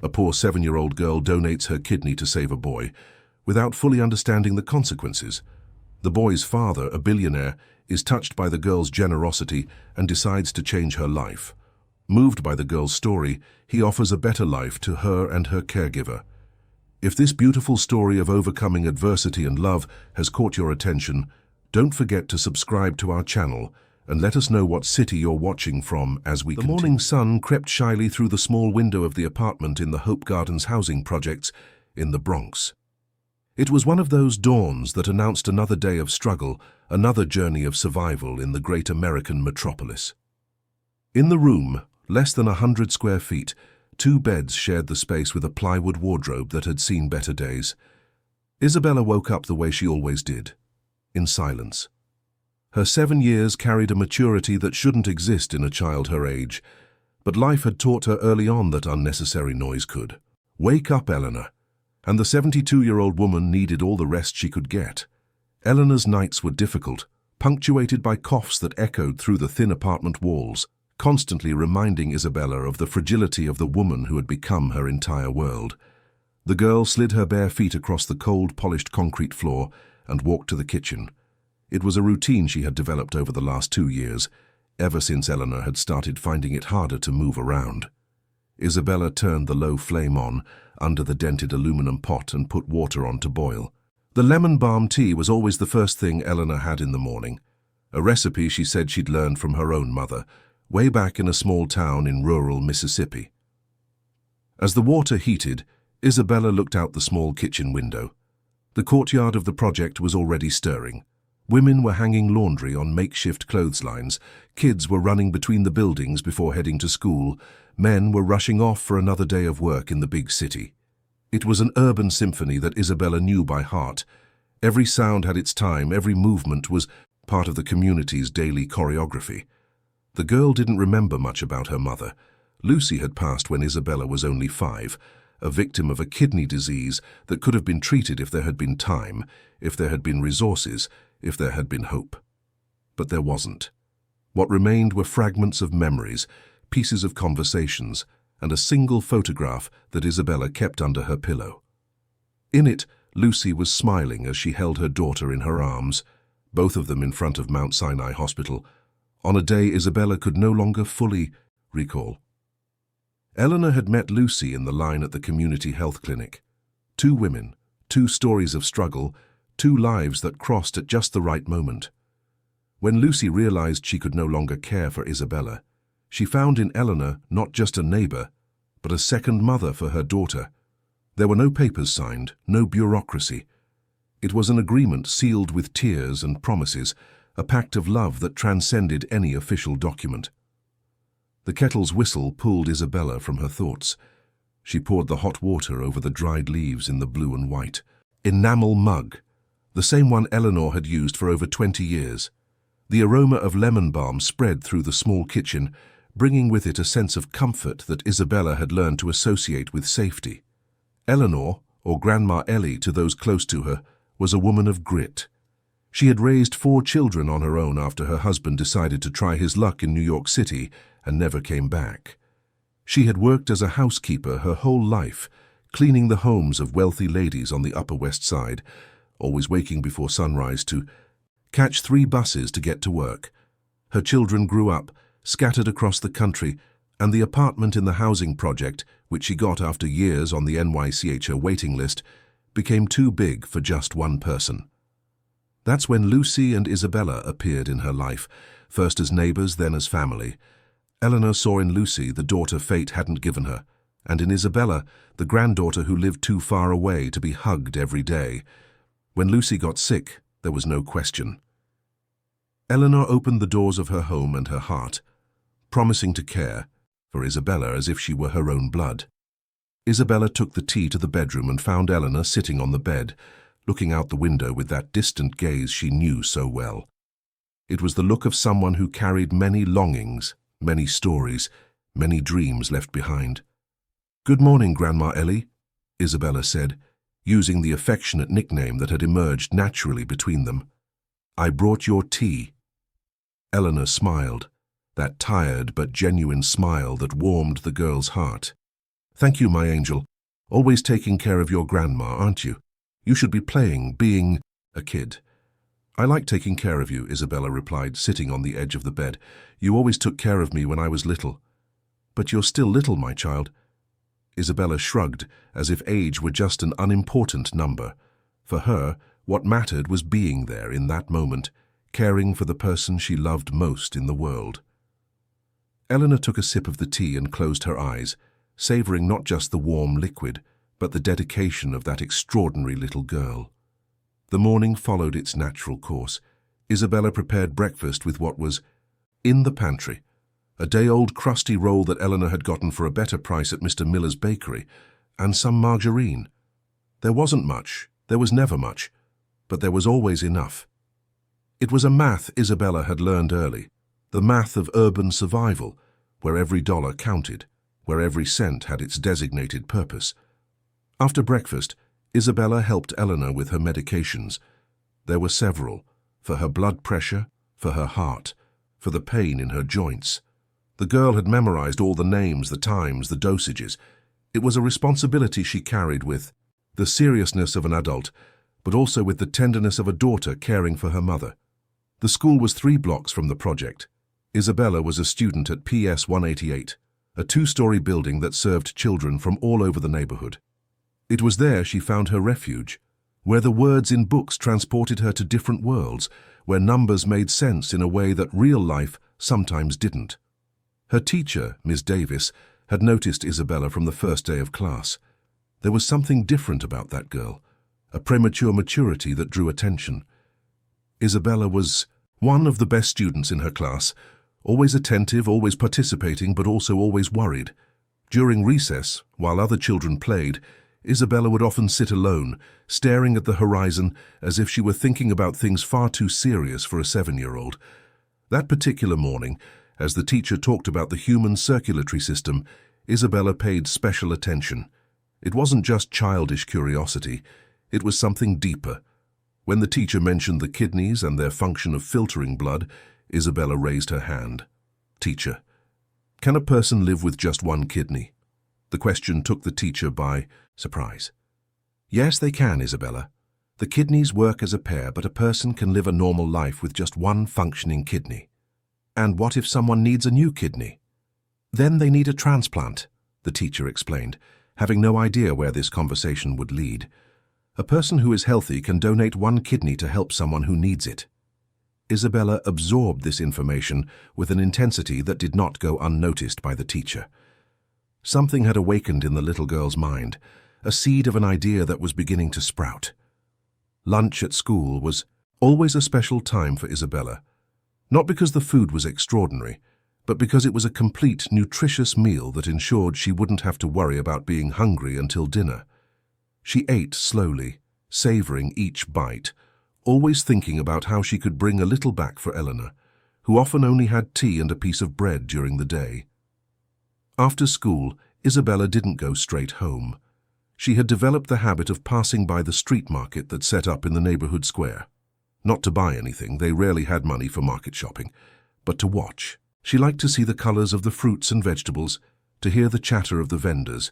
A poor 7-year-old girl donates her kidney to save a boy, without fully understanding the consequences. The boy's father, a billionaire, is touched by the girl's generosity and decides to change her life. Moved by the girl's story, he offers a better life to her and her caregiver. If this beautiful story of overcoming adversity and love has caught your attention, don't forget to subscribe to our channel and let us know what city you're watching from as we continue. The morning sun crept shyly through the small window of the apartment in the Hope Gardens housing projects in the Bronx. It was one of those dawns that announced another day of struggle, another journey of survival in the great American metropolis. In the room, less than 100 square feet, 2 beds shared the space with a plywood wardrobe that had seen better days. Isabella woke up the way she always did, in silence. Her 7 years carried a maturity that shouldn't exist in a child her age, but life had taught her early on that unnecessary noise could. Wake up, Eleanor. And the 72-year-old woman needed all the rest she could get. Eleanor's nights were difficult, punctuated by coughs that echoed through the thin apartment walls, constantly reminding Isabella of the fragility of the woman who had become her entire world. The girl slid her bare feet across the cold, polished concrete floor and walked to the kitchen. It was a routine she had developed over the last 2 years, ever since Eleanor had started finding it harder to move around. Isabella turned the low flame on under the dented aluminum pot and put water on to boil. The lemon balm tea was always the first thing Eleanor had in the morning, a recipe she said she'd learned from her own mother, way back in a small town in rural Mississippi. As the water heated, Isabella looked out the small kitchen window. The courtyard of the project was already stirring. Women were hanging laundry on makeshift clotheslines, kids were running between the buildings before heading to school, men were rushing off for another day of work in the big city. It was an urban symphony that Isabella knew by heart. Every sound had its time, every movement was part of the community's daily choreography. The girl didn't remember much about her mother. Lucy had passed when Isabella was only 5, a victim of a kidney disease that could have been treated if there had been time, if there had been resources, if there had been hope. But there wasn't. What remained were fragments of memories, pieces of conversations, and a single photograph that Isabella kept under her pillow. In it, Lucy was smiling as she held her daughter in her arms, both of them in front of Mount Sinai Hospital, on a day Isabella could no longer fully recall. Eleanor had met Lucy in the line at the community health clinic. 2 women, 2 stories of struggle, 2 lives that crossed at just the right moment. When Lucy realized she could no longer care for Isabella, she found in Eleanor not just a neighbor, but a second mother for her daughter. There were no papers signed, no bureaucracy. It was an agreement sealed with tears and promises, a pact of love that transcended any official document. The kettle's whistle pulled Isabella from her thoughts. She poured the hot water over the dried leaves in the blue and white. Enamel mug, the same one Eleanor had used for over 20 years. The aroma of lemon balm spread through the small kitchen, bringing with it a sense of comfort that Isabella had learned to associate with safety. Eleanor, or Grandma Ellie to those close to her, was a woman of grit. She had raised 4 children on her own after her husband decided to try his luck in New York City and never came back. She had worked as a housekeeper her whole life, cleaning the homes of wealthy ladies on the Upper West Side, always waking before sunrise to catch 3 buses to get to work. Her children grew up, scattered across the country, and the apartment in the housing project, which she got after years on the NYCHO waiting list, became too big for just one person. That's when Lucy and Isabella appeared in her life, first as neighbors, then as family. Eleanor saw in Lucy the daughter fate hadn't given her, and in Isabella the granddaughter who lived too far away to be hugged every day. When Lucy got sick, there was no question. Eleanor opened the doors of her home and her heart, promising to care for Isabella as if she were her own blood. Isabella took the tea to the bedroom and found Eleanor sitting on the bed, looking out the window with that distant gaze she knew so well. It was the look of someone who carried many longings, many stories, many dreams left behind. "Good morning, Grandma Ellie," Isabella said, using the affectionate nickname that had emerged naturally between them. "I brought your tea." Eleanor smiled, that tired but genuine smile that warmed the girl's heart. Thank you, my angel. Always taking care of your grandma, aren't you? You should be playing, being a kid. I like taking care of you, Isabella replied, sitting on the edge of the bed. You always took care of me when I was little. But you're still little, my child. Isabella shrugged, as if age were just an unimportant number. For her, what mattered was being there in that moment, caring for the person she loved most in the world. Eleanor took a sip of the tea and closed her eyes, savoring not just the warm liquid, but the dedication of that extraordinary little girl. The morning followed its natural course. Isabella prepared breakfast with what was in the pantry, a day-old crusty roll that Eleanor had gotten for a better price at Mr. Miller's bakery, and some margarine. There wasn't much, there was never much, but there was always enough. It was a math Isabella had learned early, the math of urban survival, where every dollar counted, where every cent had its designated purpose. After breakfast, Isabella helped Eleanor with her medications. There were several, for her blood pressure, for her heart, for the pain in her joints. The girl had memorized all the names, the times, the dosages. It was a responsibility she carried with the seriousness of an adult, but also with the tenderness of a daughter caring for her mother. The school was 3 blocks from the project. Isabella was a student at PS 188, a 2-story building that served children from all over the neighborhood. It was there she found her refuge, where the words in books transported her to different worlds, where numbers made sense in a way that real life sometimes didn't. Her teacher, Miss Davis, had noticed Isabella from the first day of class. There was something different about that girl, a premature maturity that drew attention. Isabella was one of the best students in her class, always attentive, always participating, but also always worried. During recess, while other children played, Isabella would often sit alone, staring at the horizon as if she were thinking about things far too serious for a 7-year-old. That particular morning, as the teacher talked about the human circulatory system, Isabella paid special attention. It wasn't just childish curiosity, it was something deeper. When the teacher mentioned the kidneys and their function of filtering blood, Isabella raised her hand. Teacher, can a person live with just one kidney? The question took the teacher by surprise. Yes, they can, Isabella. The kidneys work as a pair, but a person can live a normal life with just one functioning kidney. And what if someone needs a new kidney? Then they need a transplant, the teacher explained, having no idea where this conversation would lead. A person who is healthy can donate one kidney to help someone who needs it. Isabella absorbed this information with an intensity that did not go unnoticed by the teacher. Something had awakened in the little girl's mind, a seed of an idea that was beginning to sprout. Lunch at school was always a special time for Isabella, not because the food was extraordinary, but because it was a complete, nutritious meal that ensured she wouldn't have to worry about being hungry until dinner. She ate slowly, savoring each bite, always thinking about how she could bring a little back for Eleanor, who often only had tea and a piece of bread during the day. After school, Isabella didn't go straight home. She had developed the habit of passing by the street market that set up in the neighborhood square. Not to buy anything, they rarely had money for market shopping, but to watch. She liked to see the colors of the fruits and vegetables, to hear the chatter of the vendors,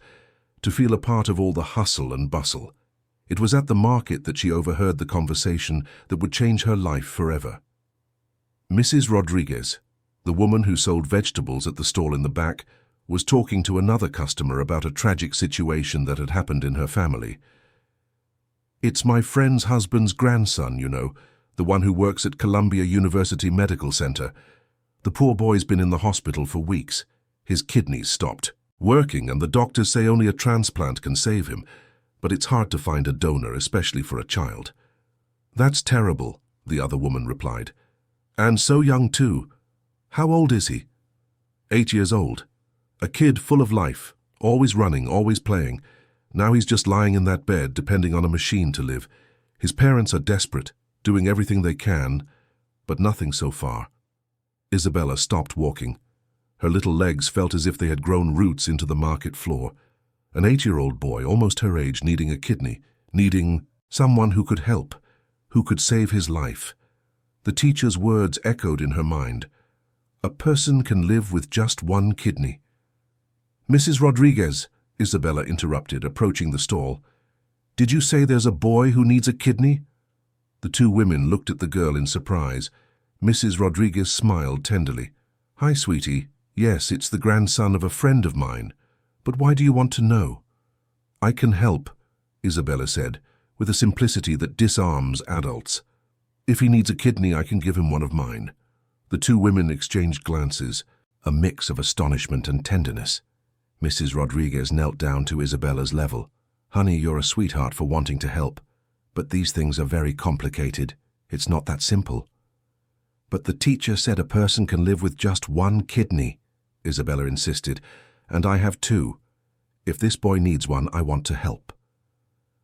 to feel a part of all the hustle and bustle. It was at the market that she overheard the conversation that would change her life forever. Mrs. Rodriguez, the woman who sold vegetables at the stall in the back, was talking to another customer about a tragic situation that had happened in her family. It's my friend's husband's grandson, you know, the one who works at Columbia University Medical Center. The poor boy's been in the hospital for weeks. His kidneys stopped working, and the doctors say only a transplant can save him, but it's hard to find a donor, especially for a child. That's terrible, the other woman replied. And so young too. How old is he? 8 years old. A kid full of life, always running, always playing. Now he's just lying in that bed, depending on a machine to live. His parents are desperate, doing everything they can, but nothing so far. Isabella stopped walking. Her little legs felt as if they had grown roots into the market floor. An 8-year-old boy, almost her age, needing a kidney, needing someone who could help, who could save his life. The teacher's words echoed in her mind. A person can live with just one kidney. Mrs. Rodriguez, Isabella interrupted, approaching the stall. "Did you say there's a boy who needs a kidney?" The two women looked at the girl in surprise. Mrs. Rodriguez smiled tenderly. "Hi, sweetie. Yes, it's the grandson of a friend of mine. But why do you want to know?" "I can help," Isabella said, with a simplicity that disarms adults. "If he needs a kidney, I can give him one of mine." The two women exchanged glances, a mix of astonishment and tenderness. Mrs. Rodriguez knelt down to Isabella's level. "Honey, you're a sweetheart for wanting to help. But these things are very complicated. It's not that simple." "But the teacher said a person can live with just one kidney," Isabella insisted, "and I have two. If this boy needs one, I want to help."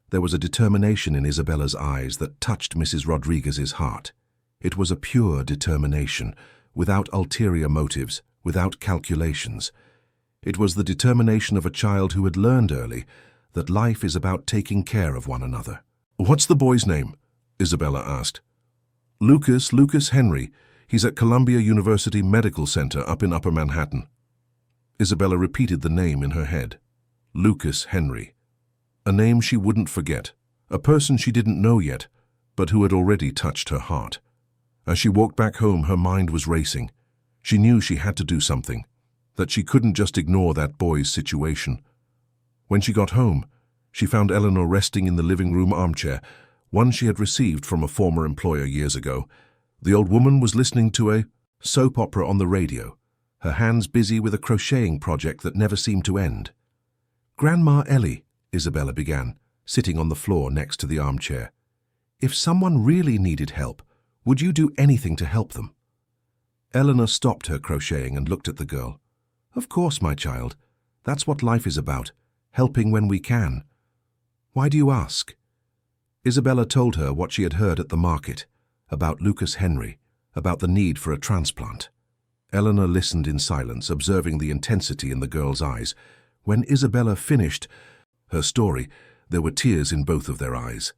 There was a determination in Isabella's eyes that touched Mrs. Rodriguez's heart. It was a pure determination, without ulterior motives, without calculations. It was the determination of a child who had learned early that life is about taking care of one another. "What's the boy's name?" Isabella asked. Lucas Henry. He's at Columbia University Medical Center up in Upper Manhattan." Isabella repeated the name in her head. Lucas Henry. A name she wouldn't forget, a person she didn't know yet, but who had already touched her heart. As she walked back home, her mind was racing. She knew she had to do something, that she couldn't just ignore that boy's situation. When she got home, she found Eleanor resting in the living room armchair, one she had received from a former employer years ago. The old woman was listening to a soap opera on the radio, her hands busy with a crocheting project that never seemed to end. "Grandma Ellie," Isabella began, sitting on the floor next to the armchair, "if someone really needed help, would you do anything to help them?" Eleanor stopped her crocheting and looked at the girl. "Of course, my child. That's what life is about, helping when we can. Why do you ask?" Isabella told her what she had heard at the market, about Lucas Henry, about the need for a transplant. Eleanor listened in silence, observing the intensity in the girl's eyes. When Isabella finished her story, there were tears in both of their eyes.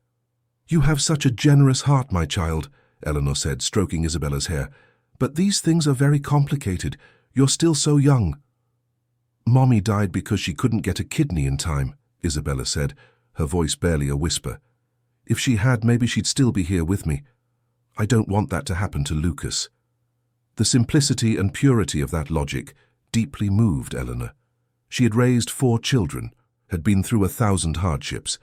"You have such a generous heart, my child," Eleanor said, stroking Isabella's hair. "But these things are very complicated. You're still so young." "Mommy died because she couldn't get a kidney in time," Isabella said, her voice barely a whisper. "If she had, maybe she'd still be here with me. I don't want that to happen to Lucas." The simplicity and purity of that logic deeply moved Eleanor. She had raised 4 children, had been through 1,000 hardships,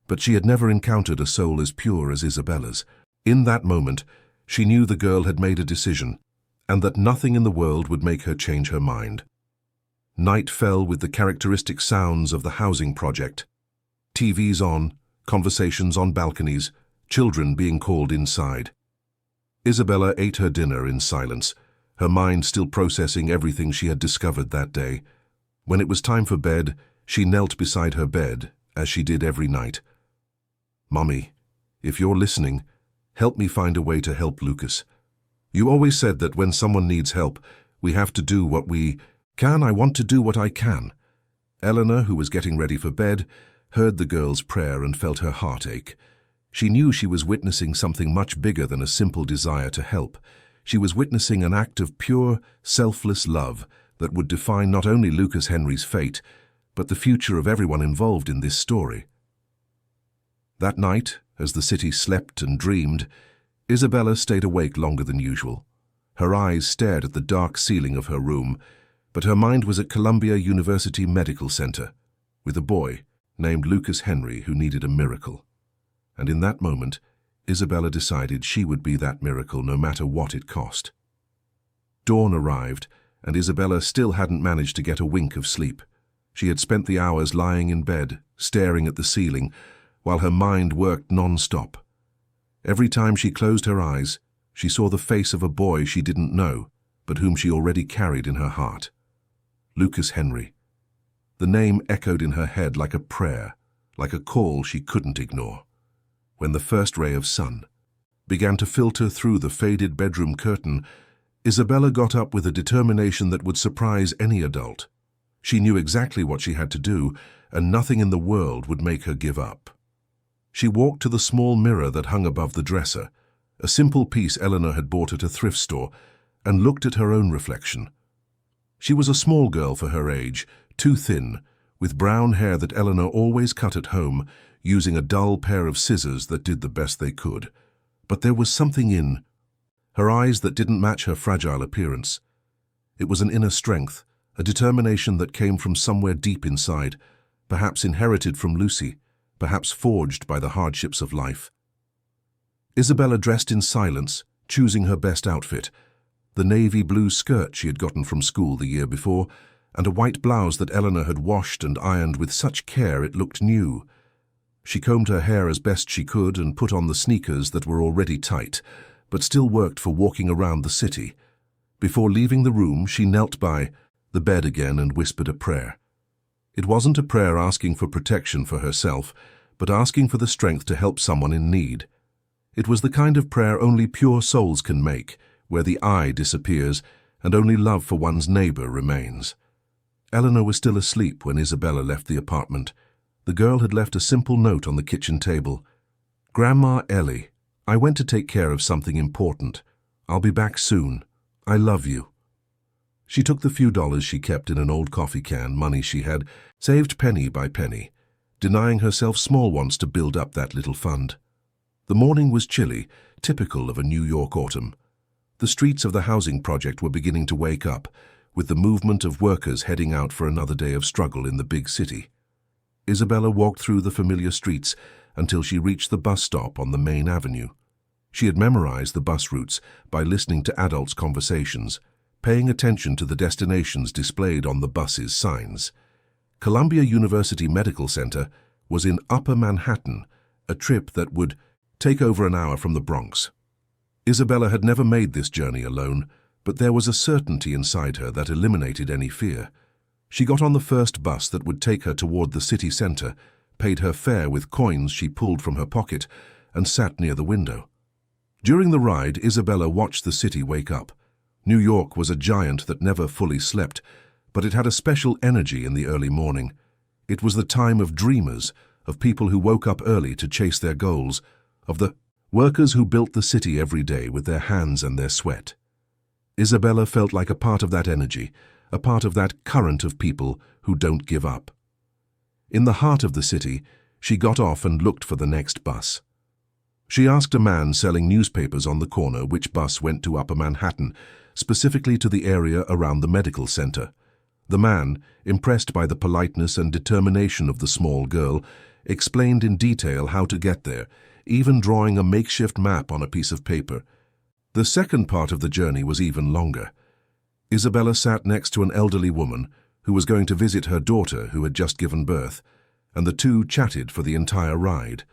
but she had never encountered a soul as pure as Isabella's. In that moment, she knew the girl had made a decision, and that nothing in the world would make her change her mind. Night fell with the characteristic sounds of the housing project. TVs on, conversations on balconies, children being called inside. Isabella ate her dinner in silence, her mind still processing everything she had discovered that day. When it was time for bed, she knelt beside her bed, as she did every night. "Mommy, if you're listening, help me find a way to help Lucas. You always said that when someone needs help, we have to do what we can. I want to do what I can." Eleanor, who was getting ready for bed, heard the girl's prayer and felt her heart ache. She knew she was witnessing something much bigger than a simple desire to help. She was witnessing an act of pure, selfless love that would define not only Lucas Henry's fate, but the future of everyone involved in this story. That night, as the city slept and dreamed, Isabella stayed awake longer than usual. Her eyes stared at the dark ceiling of her room, but her mind was at Columbia University Medical Center, with a boy named Lucas Henry who needed a miracle. And in that moment, Isabella decided she would be that miracle no matter what it cost. Dawn arrived, and Isabella still hadn't managed to get a wink of sleep. She had spent the hours lying in bed, staring at the ceiling, while her mind worked non-stop. Every time she closed her eyes, she saw the face of a boy she didn't know, but whom she already carried in her heart. Lucas Henry. The name echoed in her head like a prayer, like a call she couldn't ignore. When the first ray of sun began to filter through the faded bedroom curtain, Isabella got up with a determination that would surprise any adult. She knew exactly what she had to do, and nothing in the world would make her give up. She walked to the small mirror that hung above the dresser, a simple piece Eleanor had bought at a thrift store, and looked at her own reflection. She was a small girl for her age, too thin, with brown hair that Eleanor always cut at home, using a dull pair of scissors that did the best they could. But there was something in her eyes that didn't match her fragile appearance. It was an inner strength, a determination that came from somewhere deep inside, perhaps inherited from Lucy, perhaps forged by the hardships of life. Isabella dressed in silence, choosing her best outfit, the navy blue skirt she had gotten from school the year before, and a white blouse that Eleanor had washed and ironed with such care it looked new. She combed her hair as best she could and put on the sneakers that were already tight, but still worked for walking around the city. Before leaving the room, she knelt by the bed again and whispered a prayer. It wasn't a prayer asking for protection for herself, but asking for the strength to help someone in need. It was the kind of prayer only pure souls can make, where the I disappears and only love for one's neighbor remains. Eleanor was still asleep when Isabella left the apartment. The girl had left a simple note on the kitchen table. "Grandma Ellie, I went to take care of something important. I'll be back soon. I love you." She took the few dollars she kept in an old coffee can, money she had saved penny by penny, denying herself small wants to build up that little fund. The morning was chilly, typical of a New York autumn. The streets of the housing project were beginning to wake up, with the movement of workers heading out for another day of struggle in the big city. Isabella walked through the familiar streets until she reached the bus stop on the main avenue. She had memorized the bus routes by listening to adults' conversations, paying attention to the destinations displayed on the bus's signs. Columbia University Medical Center was in Upper Manhattan, a trip that would take over an hour from the Bronx. Isabella had never made this journey alone, but there was a certainty inside her that eliminated any fear. She got on the first bus that would take her toward the city center, paid her fare with coins she pulled from her pocket, and sat near the window. During the ride, Isabella watched the city wake up. New York was a giant that never fully slept, but it had a special energy in the early morning. It was the time of dreamers, of people who woke up early to chase their goals, of the workers who built the city every day with their hands and their sweat. Isabella felt like a part of that energy, a part of that current of people who don't give up. In the heart of the city, she got off and looked for the next bus. She asked a man selling newspapers on the corner which bus went to Upper Manhattan, specifically to the area around the medical center. The man, impressed by the politeness and determination of the small girl, explained in detail how to get there, even drawing a makeshift map on a piece of paper. The second part of the journey was even longer. Isabella sat next to an elderly woman who was going to visit her daughter who had just given birth, and the two chatted for the entire ride.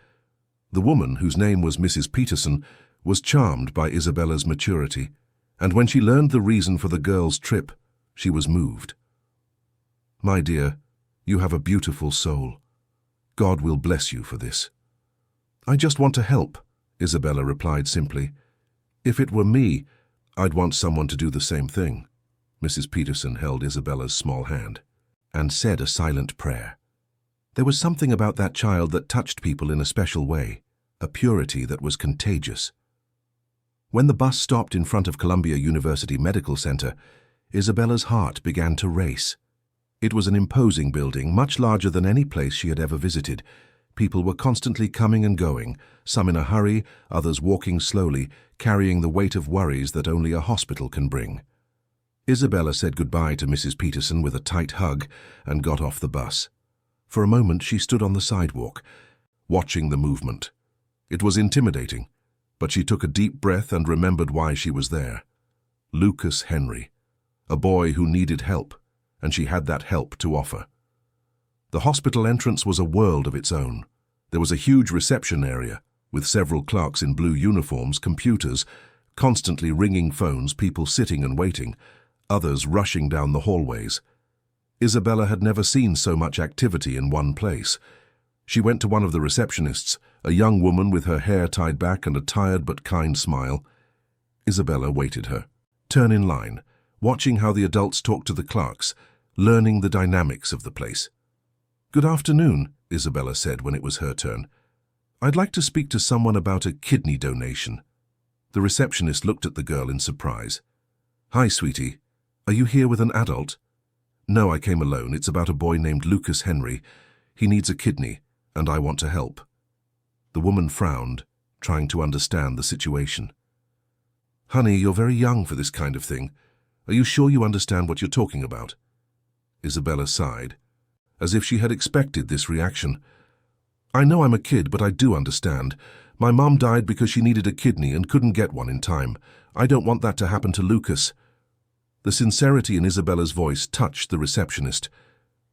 The woman, whose name was Mrs. Peterson, was charmed by Isabella's maturity, and when she learned the reason for the girl's trip, she was moved. "My dear, you have a beautiful soul. God will bless you for this." "I just want to help," Isabella replied simply. "If it were me, I'd want someone to do the same thing." Mrs. Peterson held Isabella's small hand and said a silent prayer. There was something about that child that touched people in a special way, a purity that was contagious. When the bus stopped in front of Columbia University Medical Center, Isabella's heart began to race. It was an imposing building, much larger than any place she had ever visited. People were constantly coming and going, some in a hurry, others walking slowly, carrying the weight of worries that only a hospital can bring. Isabella said goodbye to Mrs. Peterson with a tight hug and got off the bus. For a moment she stood on the sidewalk, watching the movement. It was intimidating, but she took a deep breath and remembered why she was there. Lucas Henry, a boy who needed help, and she had that help to offer. The hospital entrance was a world of its own. There was a huge reception area, with several clerks in blue uniforms, computers, constantly ringing phones, people sitting and waiting, others rushing down the hallways. Isabella had never seen so much activity in one place. She went to one of the receptionists, a young woman with her hair tied back and a tired but kind smile. Isabella waited her. Turn in line, watching how the adults talked to the clerks, learning the dynamics of the place. "Good afternoon," Isabella said when it was her turn. "I'd like to speak to someone about a kidney donation." The receptionist looked at the girl in surprise. "Hi, sweetie. Are you here with an adult?" No, I came alone. It's about a boy named Lucas Henry. He needs a kidney, and I want to help. The woman frowned, trying to understand the situation. Honey, you're very young for this kind of thing. Are you sure you understand what you're talking about? Isabella sighed, as if she had expected this reaction. I know I'm a kid, but I do understand. My mom died because she needed a kidney and couldn't get one in time. I don't want that to happen to Lucas. The sincerity in Isabella's voice touched the receptionist.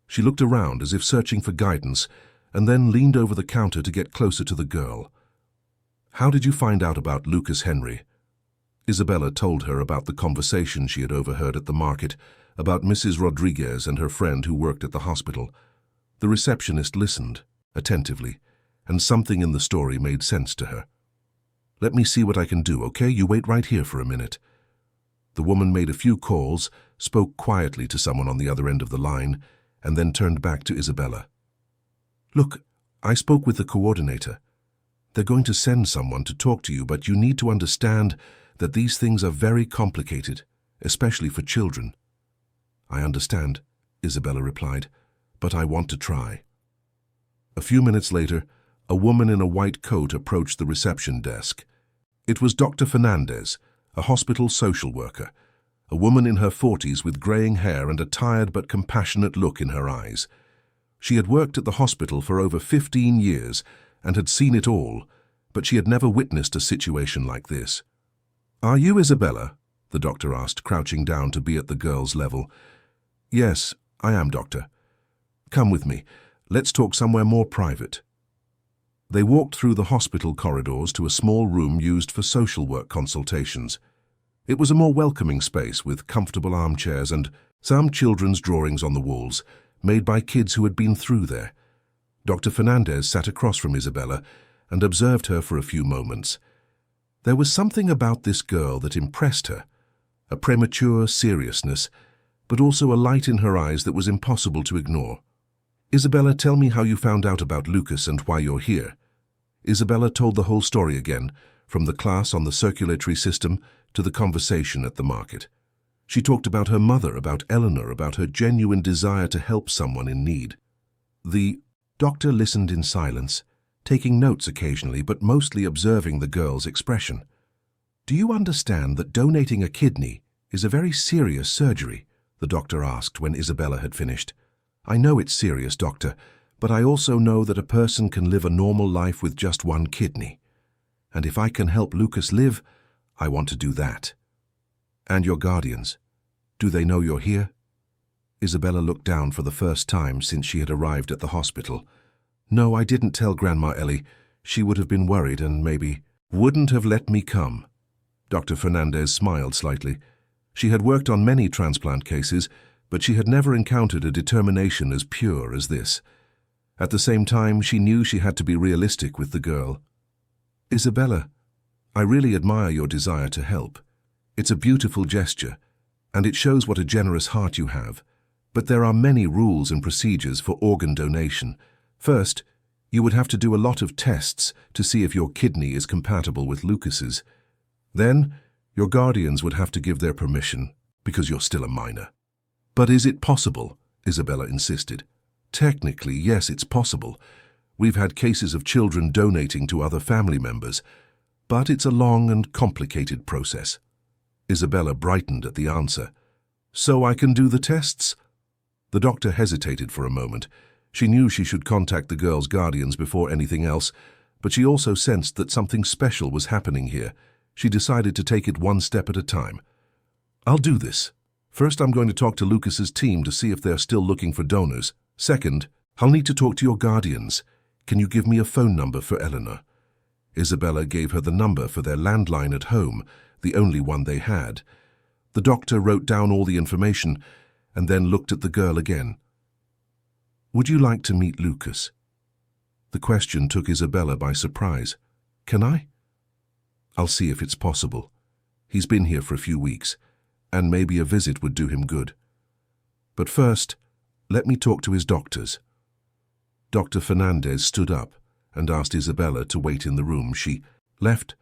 She looked around as if searching for guidance, and then leaned over the counter to get closer to the girl. How did you find out about Lucas Henry? Isabella told her about the conversation she had overheard at the market, about Mrs. Rodriguez and her friend who worked at the hospital. The receptionist listened, attentively, and something in the story made sense to her. Let me see what I can do, okay? You wait right here for a minute. The woman made a few calls, spoke quietly to someone on the other end of the line, and then turned back to Isabella. Look, I spoke with the coordinator. They're going to send someone to talk to you, but you need to understand that these things are very complicated, especially for children. I understand, Isabella replied, but I want to try. A few minutes later, a woman in a white coat approached the reception desk. It was Dr. Fernandez, a hospital social worker, a woman in her 40s with graying hair and a tired but compassionate look in her eyes. She had worked at the hospital for over 15 years and had seen it all, but she had never witnessed a situation like this. Are you Isabella? The doctor asked, crouching down to be at the girl's level. Yes, I am, doctor. Come with me. Let's talk somewhere more private. They walked through the hospital corridors to a small room used for social work consultations. It was a more welcoming space with comfortable armchairs and some children's drawings on the walls, made by kids who had been through there. Dr. Fernandez sat across from Isabella and observed her for a few moments. There was something about this girl that impressed her, a premature seriousness, but also a light in her eyes that was impossible to ignore. Isabella, tell me how you found out about Lucas and why you're here. Isabella told the whole story again, from the class on the circulatory system to the conversation at the market. She talked about her mother, about Eleanor, about her genuine desire to help someone in need. The doctor listened in silence, taking notes occasionally, but mostly observing the girl's expression. Do you understand that donating a kidney is a very serious surgery? The doctor asked when Isabella had finished. I know it's serious, doctor, but I also know that a person can live a normal life with just one kidney. And if I can help Lucas live, I want to do that. And your guardians, do they know you're here? Isabella looked down for the first time since she had arrived at the hospital. No, I didn't tell Grandma Ellie. She would have been worried and maybe wouldn't have let me come. Dr. Fernandez smiled slightly. She had worked on many transplant cases, but she had never encountered a determination as pure as this. At the same time, she knew she had to be realistic with the girl. Isabella, I really admire your desire to help. It's a beautiful gesture, and it shows what a generous heart you have. But there are many rules and procedures for organ donation. First, you would have to do a lot of tests to see if your kidney is compatible with Lucas's. Then, your guardians would have to give their permission, because you're still a minor. But is it possible? Isabella insisted. Technically, yes, it's possible. We've had cases of children donating to other family members, but it's a long and complicated process. Isabella brightened at the answer. So I can do the tests? The doctor hesitated for a moment. She knew she should contact the girl's guardians before anything else, but she also sensed that something special was happening here. She decided to take it one step at a time. I'll do this. First, I'm going to talk to Lucas's team to see if they're still looking for donors. Second, I'll need to talk to your guardians. Can you give me a phone number for Eleanor? Isabella gave her the number for their landline at home, the only one they had. The doctor wrote down all the information and then looked at the girl again. Would you like to meet Lucas? The question took Isabella by surprise. Can I? I'll see if it's possible. He's been here for a few weeks, and maybe a visit would do him good. But first, let me talk to his doctors. Dr. Fernandez stood up and asked Isabella to wait in the room. She left,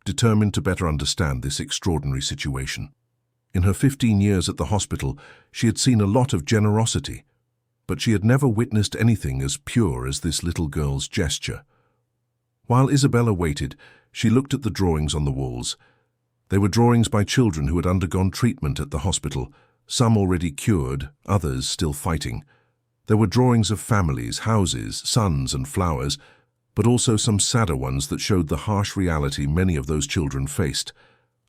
determined to better understand this extraordinary situation. In her 15 years at the hospital, she had seen a lot of generosity, but she had never witnessed anything as pure as this little girl's gesture. While Isabella waited, she looked at the drawings on the walls. They were drawings by children who had undergone treatment at the hospital, some already cured, others still fighting. There were drawings of families, houses, suns and flowers, but also some sadder ones that showed the harsh reality many of those children faced.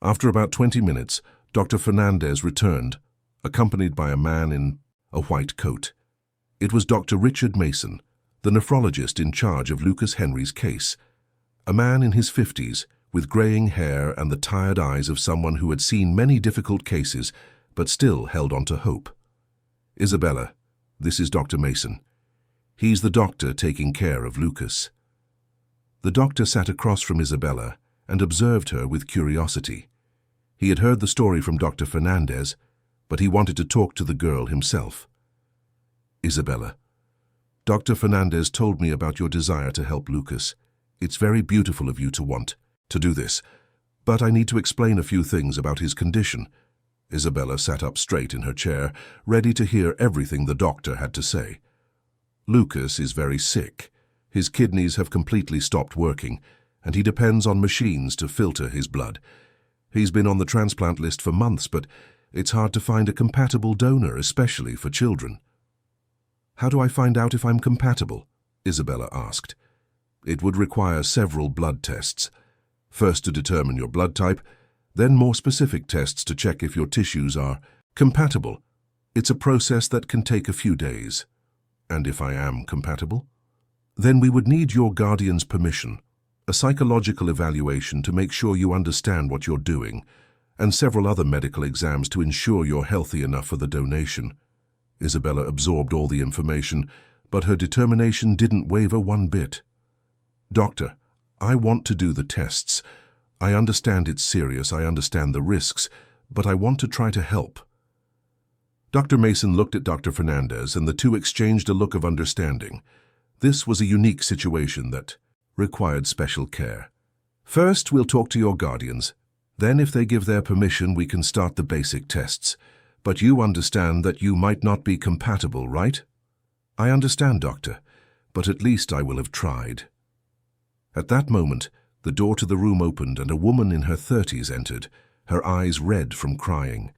After about 20 minutes, Dr. Fernandez returned, accompanied by a man in a white coat. It was Dr. Richard Mason, the nephrologist in charge of Lucas Henry's case. A man in his 50s, with graying hair and the tired eyes of someone who had seen many difficult cases, but still held on to hope. "Isabella, this is Dr. Mason. He's the doctor taking care of Lucas." The doctor sat across from Isabella and observed her with curiosity. He had heard the story from Dr. Fernandez, but he wanted to talk to the girl himself. "Isabella, Dr. Fernandez told me about your desire to help Lucas. It's very beautiful of you to want to do this, but I need to explain a few things about his condition." Isabella sat up straight in her chair, ready to hear everything the doctor had to say. "Lucas is very sick. His kidneys have completely stopped working, and he depends on machines to filter his blood. He's been on the transplant list for months, but it's hard to find a compatible donor, especially for children." "How do I find out if I'm compatible?" Isabella asked. "It would require several blood tests. First to determine your blood type, then more specific tests to check if your tissues are compatible. It's a process that can take a few days." "And if I am compatible?" "Then we would need your guardian's permission, a psychological evaluation to make sure you understand what you're doing, and several other medical exams to ensure you're healthy enough for the donation." Isabella absorbed all the information, but her determination didn't waver one bit. "Doctor, I want to do the tests. I understand it's serious, I understand the risks, but I want to try to help." Dr. Mason looked at Dr. Fernandez, and the two exchanged a look of understanding. This was a unique situation that required special care. "First, we'll talk to your guardians. Then, if they give their permission, we can start the basic tests. But you understand that you might not be compatible, right?" "I understand, doctor, but at least I will have tried." At that moment, the door to the room opened and a woman in her 30s entered, her eyes red from crying.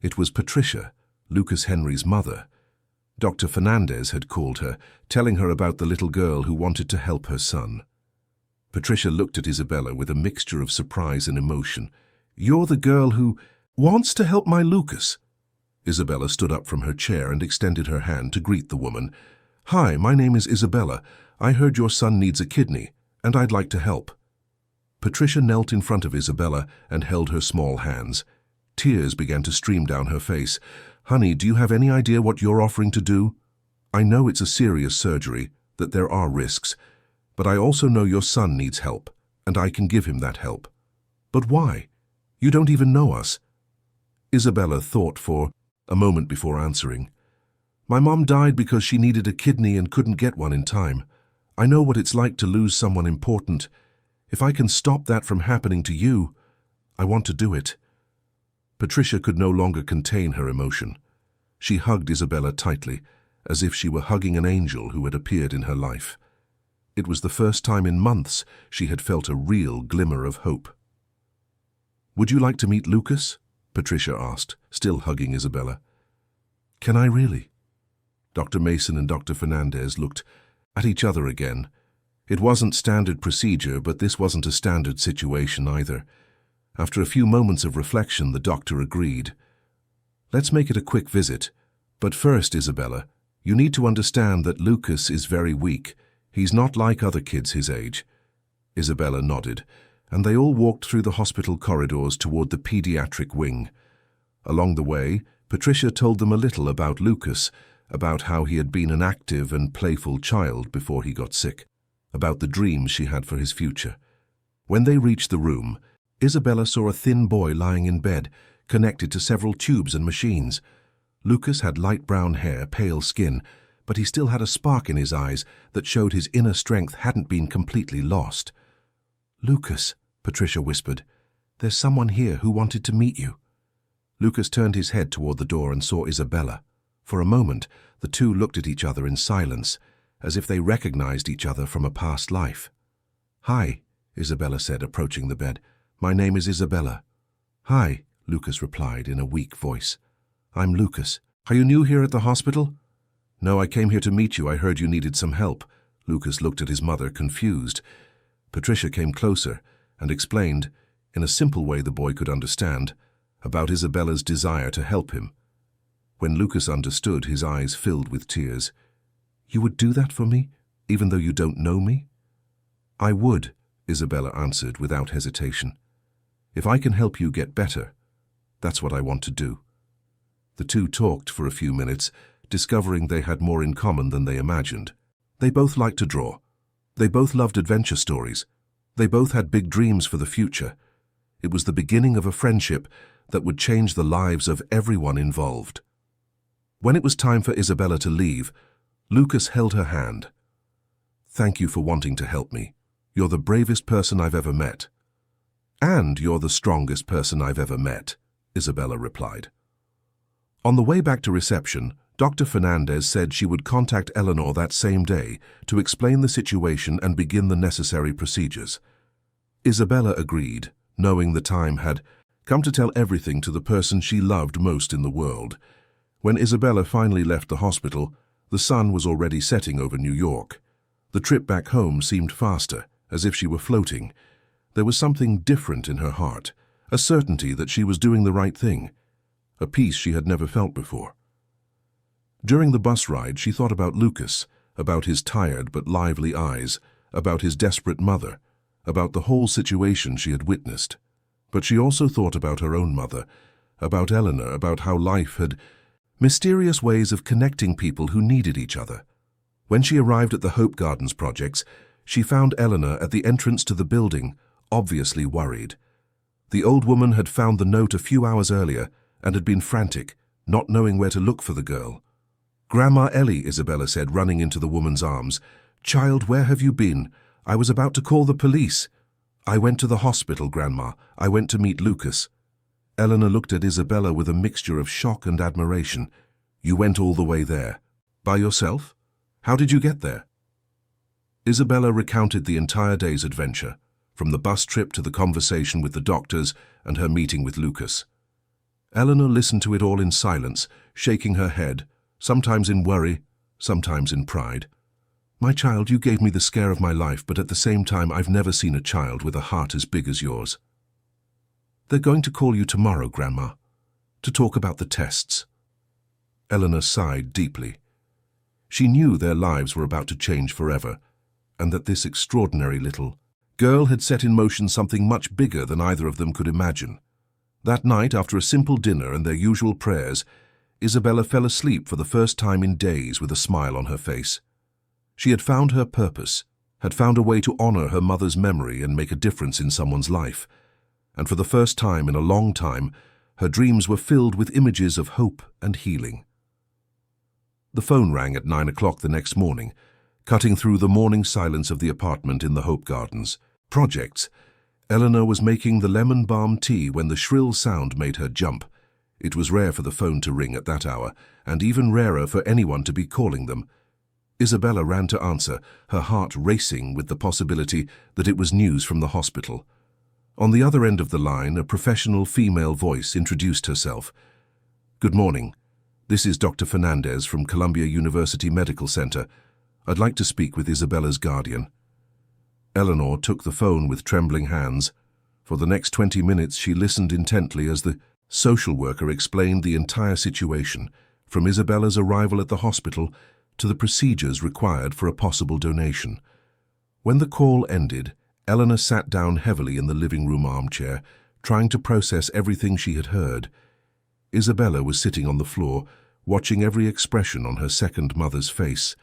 It was Patricia, Lucas Henry's mother. Dr. Fernandez had called her, telling her about the little girl who wanted to help her son. Patricia looked at Isabella with a mixture of surprise and emotion. "You're the girl who wants to help my Lucas?" Isabella stood up from her chair and extended her hand to greet the woman. "Hi, my name is Isabella. I heard your son needs a kidney, and I'd like to help." Patricia knelt in front of Isabella and held her small hands. Tears began to stream down her face. "Honey, do you have any idea what you're offering to do? I know it's a serious surgery, that there are risks, but I also know your son needs help, and I can give him that help." "But why? You don't even know us." Isabella thought for a moment before answering. "My mom died because she needed a kidney and couldn't get one in time. I know what it's like to lose someone important. If I can stop that from happening to you, I want to do it." Patricia could no longer contain her emotion. She hugged Isabella tightly, as if she were hugging an angel who had appeared in her life. It was the first time in months she had felt a real glimmer of hope. "Would you like to meet Lucas?" Patricia asked, still hugging Isabella. "Can I really?" Dr. Mason and Dr. Fernandez looked at each other again. It wasn't standard procedure, but this wasn't a standard situation either. After a few moments of reflection, the doctor agreed. "Let's make it a quick visit. But first, Isabella, you need to understand that Lucas is very weak. He's not like other kids his age." Isabella nodded, and they all walked through the hospital corridors toward the pediatric wing. Along the way, Patricia told them a little about Lucas, about how he had been an active and playful child before he got sick, about the dreams she had for his future. When they reached the room, Isabella saw a thin boy lying in bed, connected to several tubes and machines. Lucas had light brown hair, pale skin, but he still had a spark in his eyes that showed his inner strength hadn't been completely lost. "Lucas," Patricia whispered, "there's someone here who wanted to meet you." Lucas turned his head toward the door and saw Isabella. For a moment, the two looked at each other in silence, as if they recognized each other from a past life. "Hi," Isabella said, approaching the bed. "My name is Isabella." "Hi," Lucas replied in a weak voice. "I'm Lucas. Are you new here at the hospital?" "No, I came here to meet you. I heard you needed some help." Lucas looked at his mother, confused. Patricia came closer and explained, in a simple way the boy could understand, about Isabella's desire to help him. When Lucas understood, his eyes filled with tears. "You would do that for me, even though you don't know me?" "I would," Isabella answered without hesitation. "If I can help you get better, that's what I want to do." The two talked for a few minutes, discovering they had more in common than they imagined. They both liked to draw. They both loved adventure stories. They both had big dreams for the future. It was the beginning of a friendship that would change the lives of everyone involved. When it was time for Isabella to leave, Lucas held her hand. "Thank you for wanting to help me. You're the bravest person I've ever met." "And you're the strongest person I've ever met," Isabella replied. On the way back to reception, Dr. Fernandez said she would contact Eleanor that same day to explain the situation and begin the necessary procedures. Isabella agreed, knowing the time had come to tell everything to the person she loved most in the world. When Isabella finally left the hospital, the sun was already setting over New York. The trip back home seemed faster, as if she were floating. There was something different in her heart, a certainty that she was doing the right thing, a peace she had never felt before. During the bus ride, she thought about Lucas, about his tired but lively eyes, about his desperate mother, about the whole situation she had witnessed. But she also thought about her own mother, about Eleanor, about how life had mysterious ways of connecting people who needed each other. When she arrived at the Hope Gardens projects, she found Eleanor at the entrance to the building, obviously worried. The old woman had found the note a few hours earlier and had been frantic, not knowing where to look for the girl. "Grandma Ellie," Isabella said, running into the woman's arms. "Child, where have you been? I was about to call the police." "I went to the hospital, Grandma. I went to meet Lucas." Eleanor looked at Isabella with a mixture of shock and admiration. "You went all the way there? By yourself? How did you get there?" Isabella recounted the entire day's adventure, from the bus trip to the conversation with the doctors and her meeting with Lucas. Eleanor listened to it all in silence, shaking her head, sometimes in worry, sometimes in pride. "My child, you gave me the scare of my life, but at the same time I've never seen a child with a heart as big as yours." "They're going to call you tomorrow, Grandma, to talk about the tests." Eleanor sighed deeply. She knew their lives were about to change forever, and that this extraordinary little girl had set in motion something much bigger than either of them could imagine. That night, after a simple dinner and their usual prayers, Isabella fell asleep for the first time in days with a smile on her face. She had found her purpose, had found a way to honor her mother's memory and make a difference in someone's life. And for the first time in a long time, her dreams were filled with images of hope and healing. The phone rang at 9 o'clock the next morning, cutting through the morning silence of the apartment in the Hope Gardens. Projects. Eleanor was making the lemon balm tea when the shrill sound made her jump. It was rare for the phone to ring at that hour, and even rarer for anyone to be calling them. Isabella ran to answer, her heart racing with the possibility that it was news from the hospital. On the other end of the line, a professional female voice introduced herself. "Good morning. This is Dr. Fernandez from Columbia University Medical Center. I'd like to speak with Isabella's guardian." Eleanor took the phone with trembling hands. For the next 20 minutes she listened intently as the social worker explained the entire situation, from Isabella's arrival at the hospital to the procedures required for a possible donation. When the call ended, Eleanor sat down heavily in the living room armchair, trying to process everything she had heard. Isabella was sitting on the floor, watching every expression on her second mother's face.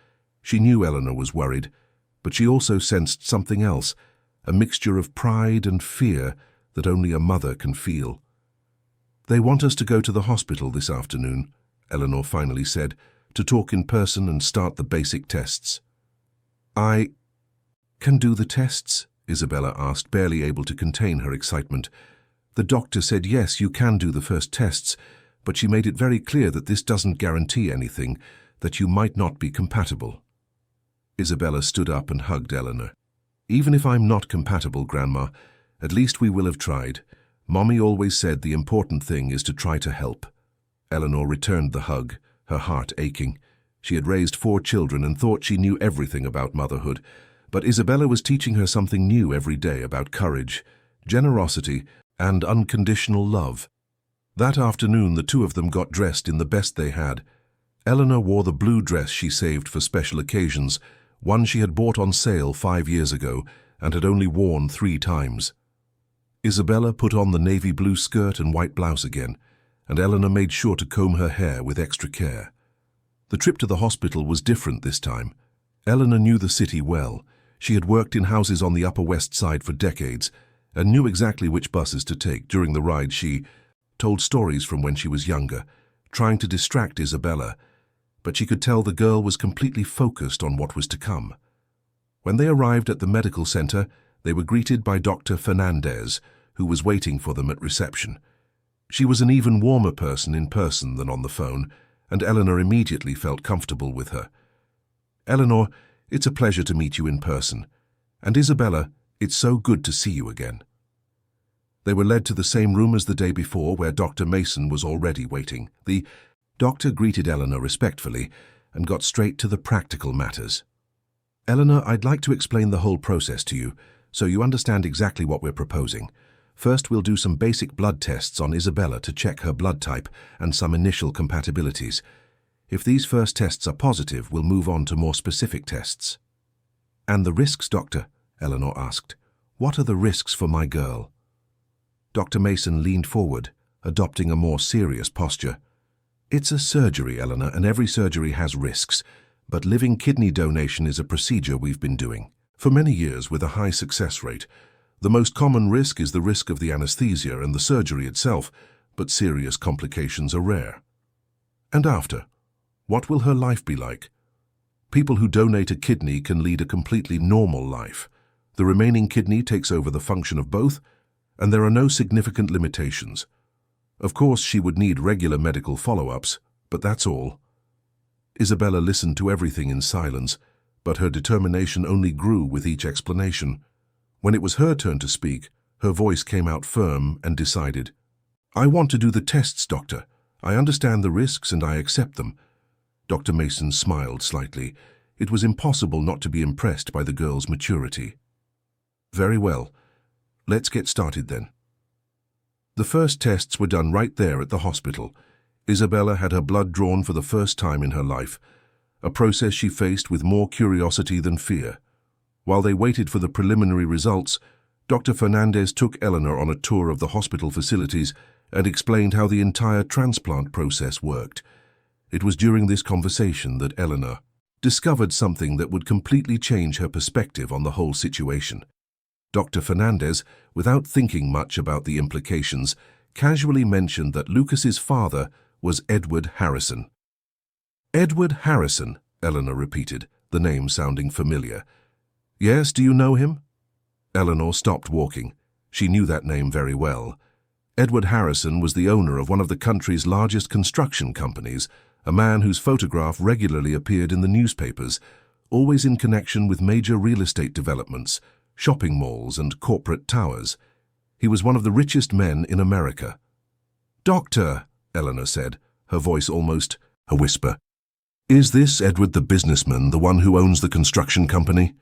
She knew Eleanor was worried, but she also sensed something else, a mixture of pride and fear that only a mother can feel. "They want us to go to the hospital this afternoon," Eleanor finally said, "to talk in person and start the basic tests." "I can do the tests?" Isabella asked, barely able to contain her excitement. The doctor said yes, you can do the first tests, but she made it very clear that this doesn't guarantee anything, that you might not be compatible. Isabella stood up and hugged Eleanor. Even if I'm not compatible, Grandma, at least we will have tried. Mommy always said the important thing is to try to help. Eleanor returned the hug, her heart aching. She had raised 4 children and thought she knew everything about motherhood, but Isabella was teaching her something new every day about courage, generosity, and unconditional love. That afternoon, the 2 of them got dressed in the best they had. Eleanor wore the blue dress she saved for special occasions, one she had bought on sale 5 years ago and had only worn 3 times. Isabella put on the navy blue skirt and white blouse again, and Eleanor made sure to comb her hair with extra care. The trip to the hospital was different this time. Eleanor knew the city well. She had worked in houses on the Upper West Side for decades and knew exactly which buses to take. During the ride, she told stories from when she was younger, trying to distract Isabella, but she could tell the girl was completely focused on what was to come. When they arrived at the medical center, they were greeted by Dr. Fernandez, who was waiting for them at reception. She was an even warmer person in person than on the phone, and Eleanor immediately felt comfortable with her. Eleanor, it's a pleasure to meet you in person. And Isabella, it's so good to see you again. They were led to the same room as the day before, where Dr. Mason was already waiting. The doctor greeted Eleanor respectfully and got straight to the practical matters. Eleanor, I'd like to explain the whole process to you, so you understand exactly what we're proposing. First, we'll do some basic blood tests on Isabella to check her blood type and some initial compatibilities. If these first tests are positive, we'll move on to more specific tests. And the risks, Doctor? Eleanor asked. What are the risks for my girl? Dr. Mason leaned forward, adopting a more serious posture. It's a surgery, Eleanor, and every surgery has risks, but living kidney donation is a procedure we've been doing for many years with a high success rate. The most common risk is the risk of the anesthesia and the surgery itself, but serious complications are rare. And after, what will her life be like? People who donate a kidney can lead a completely normal life. The remaining kidney takes over the function of both, and there are no significant limitations. Of course, she would need regular medical follow-ups, but that's all. Isabella listened to everything in silence, but her determination only grew with each explanation. When it was her turn to speak, her voice came out firm and decided. I want to do the tests, Doctor. I understand the risks and I accept them. Dr. Mason smiled slightly. It was impossible not to be impressed by the girl's maturity. Very well. Let's get started then. The first tests were done right there at the hospital. Isabella had her blood drawn for the first time in her life, a process she faced with more curiosity than fear. While they waited for the preliminary results, Dr. Fernandez took Eleanor on a tour of the hospital facilities and explained how the entire transplant process worked. It was during this conversation that Eleanor discovered something that would completely change her perspective on the whole situation. Dr. Fernandez, without thinking much about the implications, casually mentioned that Lucas's father was Edward Harrison. Edward Harrison, Eleanor repeated, the name sounding familiar. Yes, do you know him? Eleanor stopped walking. She knew that name very well. Edward Harrison was the owner of one of the country's largest construction companies, a man whose photograph regularly appeared in the newspapers, always in connection with major real estate developments, shopping malls and corporate towers. He was one of the richest men in America. Doctor, Eleanor said, her voice almost a whisper. Is this Edward the businessman, the one who owns the construction company?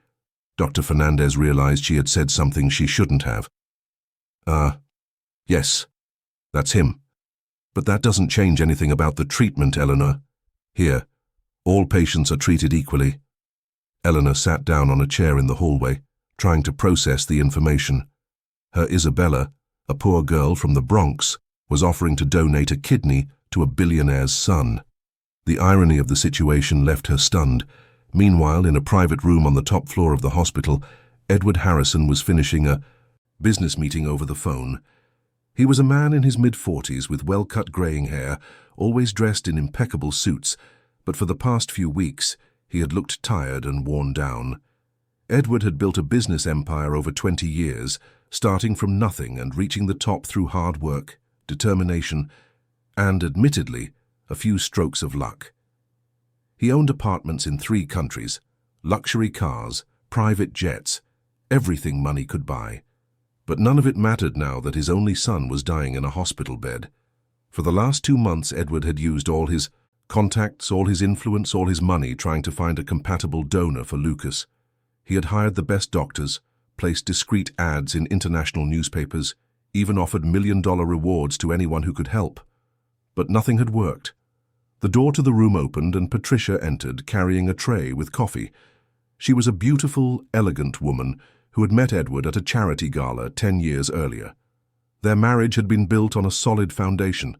Dr. Fernandez realized she had said something she shouldn't have. Yes, that's him. But that doesn't change anything about the treatment, Eleanor. Here, all patients are treated equally. Eleanor sat down on a chair in the hallway, trying to process the information. Her Isabella, a poor girl from the Bronx, was offering to donate a kidney to a billionaire's son. The irony of the situation left her stunned. Meanwhile, in a private room on the top floor of the hospital, Edward Harrison was finishing a business meeting over the phone. He was a man in his mid-40s with well-cut graying hair, always dressed in impeccable suits, but for the past few weeks he had looked tired and worn down. Edward had built a business empire over 20 years, starting from nothing and reaching the top through hard work, determination, and, admittedly, a few strokes of luck. He owned apartments in 3 countries, luxury cars, private jets, everything money could buy. But none of it mattered now that his only son was dying in a hospital bed. For the last 2 months, Edward had used all his contacts, all his influence, all his money trying to find a compatible donor for Lucas. He had hired the best doctors, placed discreet ads in international newspapers, even offered $1-million rewards to anyone who could help. But nothing had worked. The door to the room opened and Patricia entered, carrying a tray with coffee. She was a beautiful, elegant woman who had met Edward at a charity gala 10 years earlier. Their marriage had been built on a solid foundation: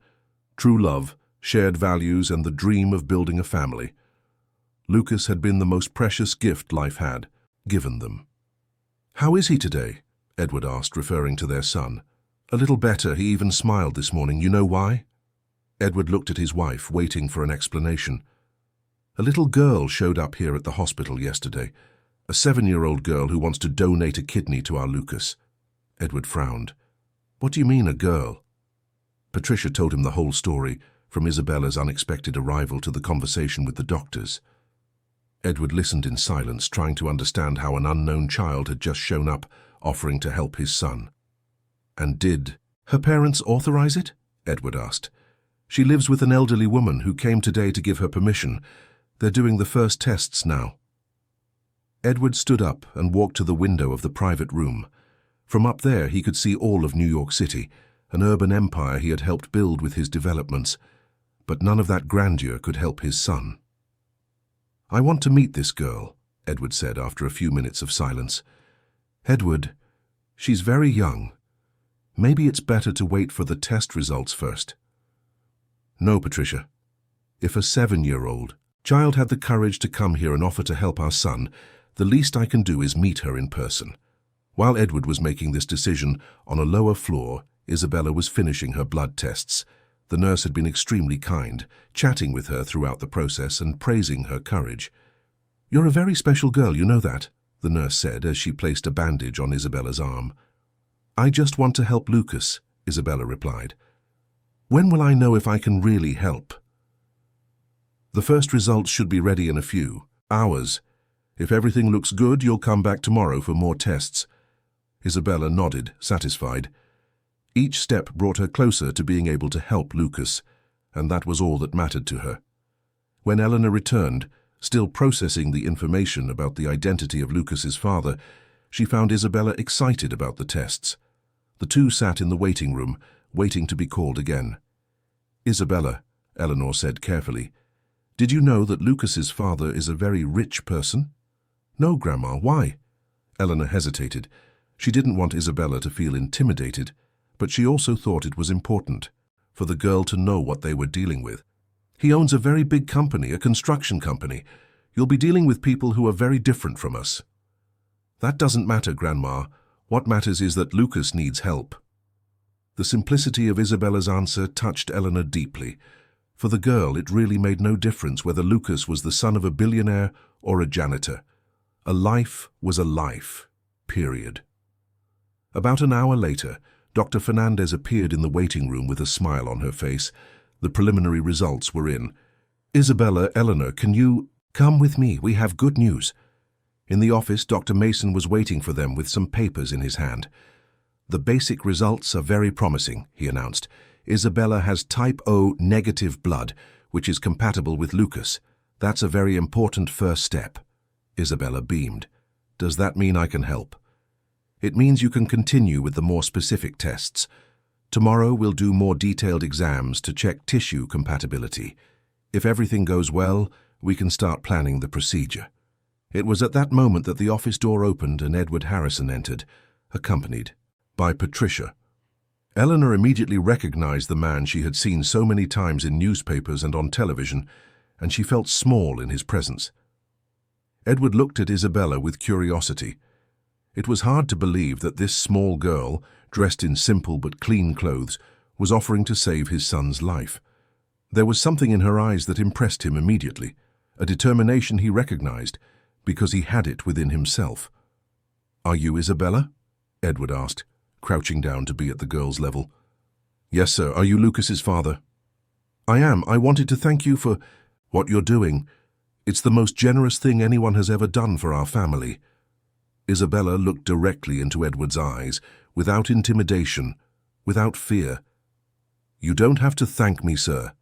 true love, shared values, and the dream of building a family. Lucas had been the most precious gift life had given them. "How is he today?" Edward asked, referring to their son. "A little better. He even smiled this morning. You know why?" Edward looked at his wife, waiting for an explanation. "A little girl showed up here at the hospital yesterday. A 7-year-old girl who wants to donate a kidney to our Lucas." Edward frowned. "What do you mean, a girl?" Patricia told him the whole story, from Isabella's unexpected arrival to the conversation with the doctors. Edward listened in silence, trying to understand how an unknown child had just shown up, offering to help his son. "And did her parents authorize it?" Edward asked. "She lives with an elderly woman who came today to give her permission. They're doing the first tests now." Edward stood up and walked to the window of the private room. From up there he could see all of New York City, an urban empire he had helped build with his developments. But none of that grandeur could help his son. "I want to meet this girl," Edward said after a few minutes of silence. "Edward, she's very young. Maybe it's better to wait for the test results first." "No, Patricia. If a 7-year-old child had the courage to come here and offer to help our son, the least I can do is meet her in person." While Edward was making this decision, on a lower floor, Isabella was finishing her blood tests. The nurse had been extremely kind, chatting with her throughout the process and praising her courage. "You're a very special girl, you know that," the nurse said as she placed a bandage on Isabella's arm. "I just want to help Lucas," Isabella replied. "When will I know if I can really help?" "The first results should be ready in a few hours. If everything looks good, you'll come back tomorrow for more tests." Isabella nodded, satisfied. Each step brought her closer to being able to help Lucas, and that was all that mattered to her. When Eleanor returned, still processing the information about the identity of Lucas's father, she found Isabella excited about the tests. The two sat in the waiting room, waiting to be called again. "Isabella," Eleanor said carefully, "did you know that Lucas's father is a very rich person?" "No, Grandma. Why?" Eleanor hesitated. She didn't want Isabella to feel intimidated, but she also thought it was important for the girl to know what they were dealing with. "He owns a very big company, a construction company. You'll be dealing with people who are very different from us." "That doesn't matter, Grandma. What matters is that Lucas needs help." The simplicity of Isabella's answer touched Eleanor deeply. For the girl, it really made no difference whether Lucas was the son of a billionaire or a janitor. A life was a life, period. About an hour later, Dr. Fernandez appeared in the waiting room with a smile on her face. The preliminary results were in. "Isabella, Eleanor, can you come with me? We have good news." In the office, Dr. Mason was waiting for them with some papers in his hand. "The basic results are very promising," he announced. "Isabella has type O negative blood, which is compatible with Lucas. That's a very important first step." Isabella beamed. "Does that mean I can help?" "It means you can continue with the more specific tests. Tomorrow we'll do more detailed exams to check tissue compatibility. If everything goes well, we can start planning the procedure." It was at that moment that the office door opened and Edward Harrison entered, accompanied by Patricia. Eleanor immediately recognized the man she had seen so many times in newspapers and on television, and she felt small in his presence. Edward looked at Isabella with curiosity. It was hard to believe that this small girl, dressed in simple but clean clothes, was offering to save his son's life. There was something in her eyes that impressed him immediately, a determination he recognized, because he had it within himself. "Are you Isabella?" Edward asked, crouching down to be at the girl's level. "Yes, sir. Are you Lucas's father?" "I am. I wanted to thank you for what you're doing. It's the most generous thing anyone has ever done for our family." Isabella looked directly into Edward's eyes, without intimidation, without fear. "You don't have to thank me, sir.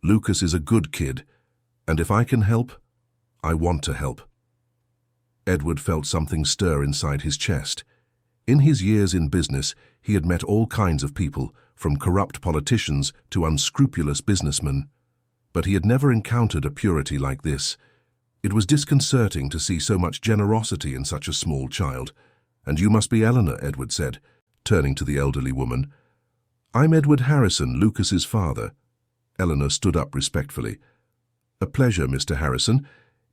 Lucas is a good kid, and if I can help, I want to help." Edward felt something stir inside his chest. In his years in business, he had met all kinds of people, from corrupt politicians to unscrupulous businessmen. But he had never encountered a purity like this. It was disconcerting to see so much generosity in such a small child. "And you must be Eleanor," Edward said, turning to the elderly woman. "I'm Edward Harrison, Lucas's father." Eleanor stood up respectfully. "A pleasure, Mr. Harrison.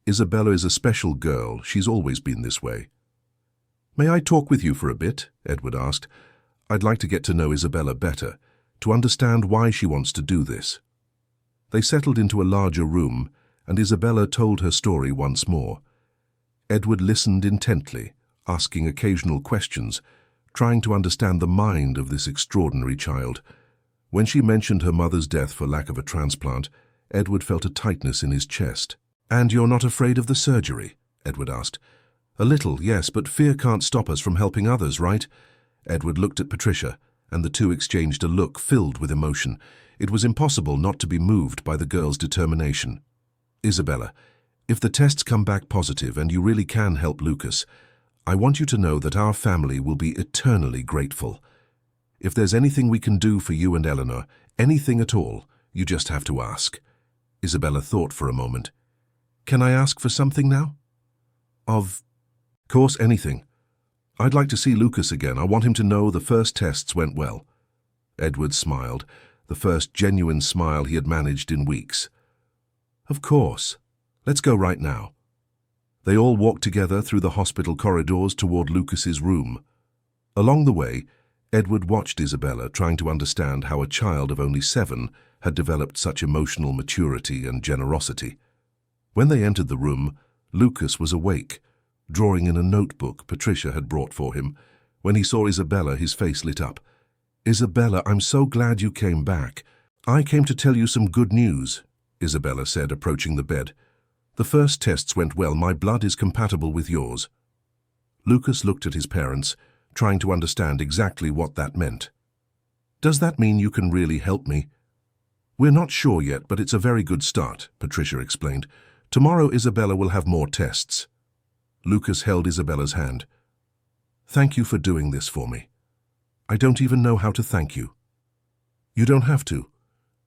Isabella is a special girl. She's always been this way." "May I talk with you for a bit?" Edward asked. "I'd like to get to know Isabella better, to understand why she wants to do this." They settled into a larger room, and Isabella told her story once more. Edward listened intently, asking occasional questions, trying to understand the mind of this extraordinary child. When she mentioned her mother's death for lack of a transplant, Edward felt a tightness in his chest. "And you're not afraid of the surgery?" Edward asked. "A little, yes, but fear can't stop us from helping others, right?" Edward looked at Patricia, and the two exchanged a look filled with emotion. It was impossible not to be moved by the girl's determination. "Isabella, if the tests come back positive and you really can help Lucas, I want you to know that our family will be eternally grateful. If there's anything we can do for you and Eleanor, anything at all, you just have to ask." Isabella thought for a moment. "Can I ask for something now?" Of course, anything. I'd like to see Lucas again. I want him to know the first tests went well." Edward smiled, the first genuine smile he had managed in weeks. "Of course. Let's go right now." They all walked together through the hospital corridors toward Lucas's room. Along the way, Edward watched Isabella, trying to understand how a child of only 7 had developed such emotional maturity and generosity. When they entered the room, Lucas was awake, drawing in a notebook Patricia had brought for him. When he saw Isabella, his face lit up. "Isabella, I'm so glad you came back. I came to tell you some good news," Isabella said, approaching the bed. "The first tests went well. My blood is compatible with yours." Lucas looked at his parents, trying to understand exactly what that meant. "Does that mean you can really help me?" "We're not sure yet, but it's a very good start," Patricia explained. "Tomorrow Isabella will have more tests." Lucas held Isabella's hand. "Thank you for doing this for me. I don't even know how to thank you." "You don't have to.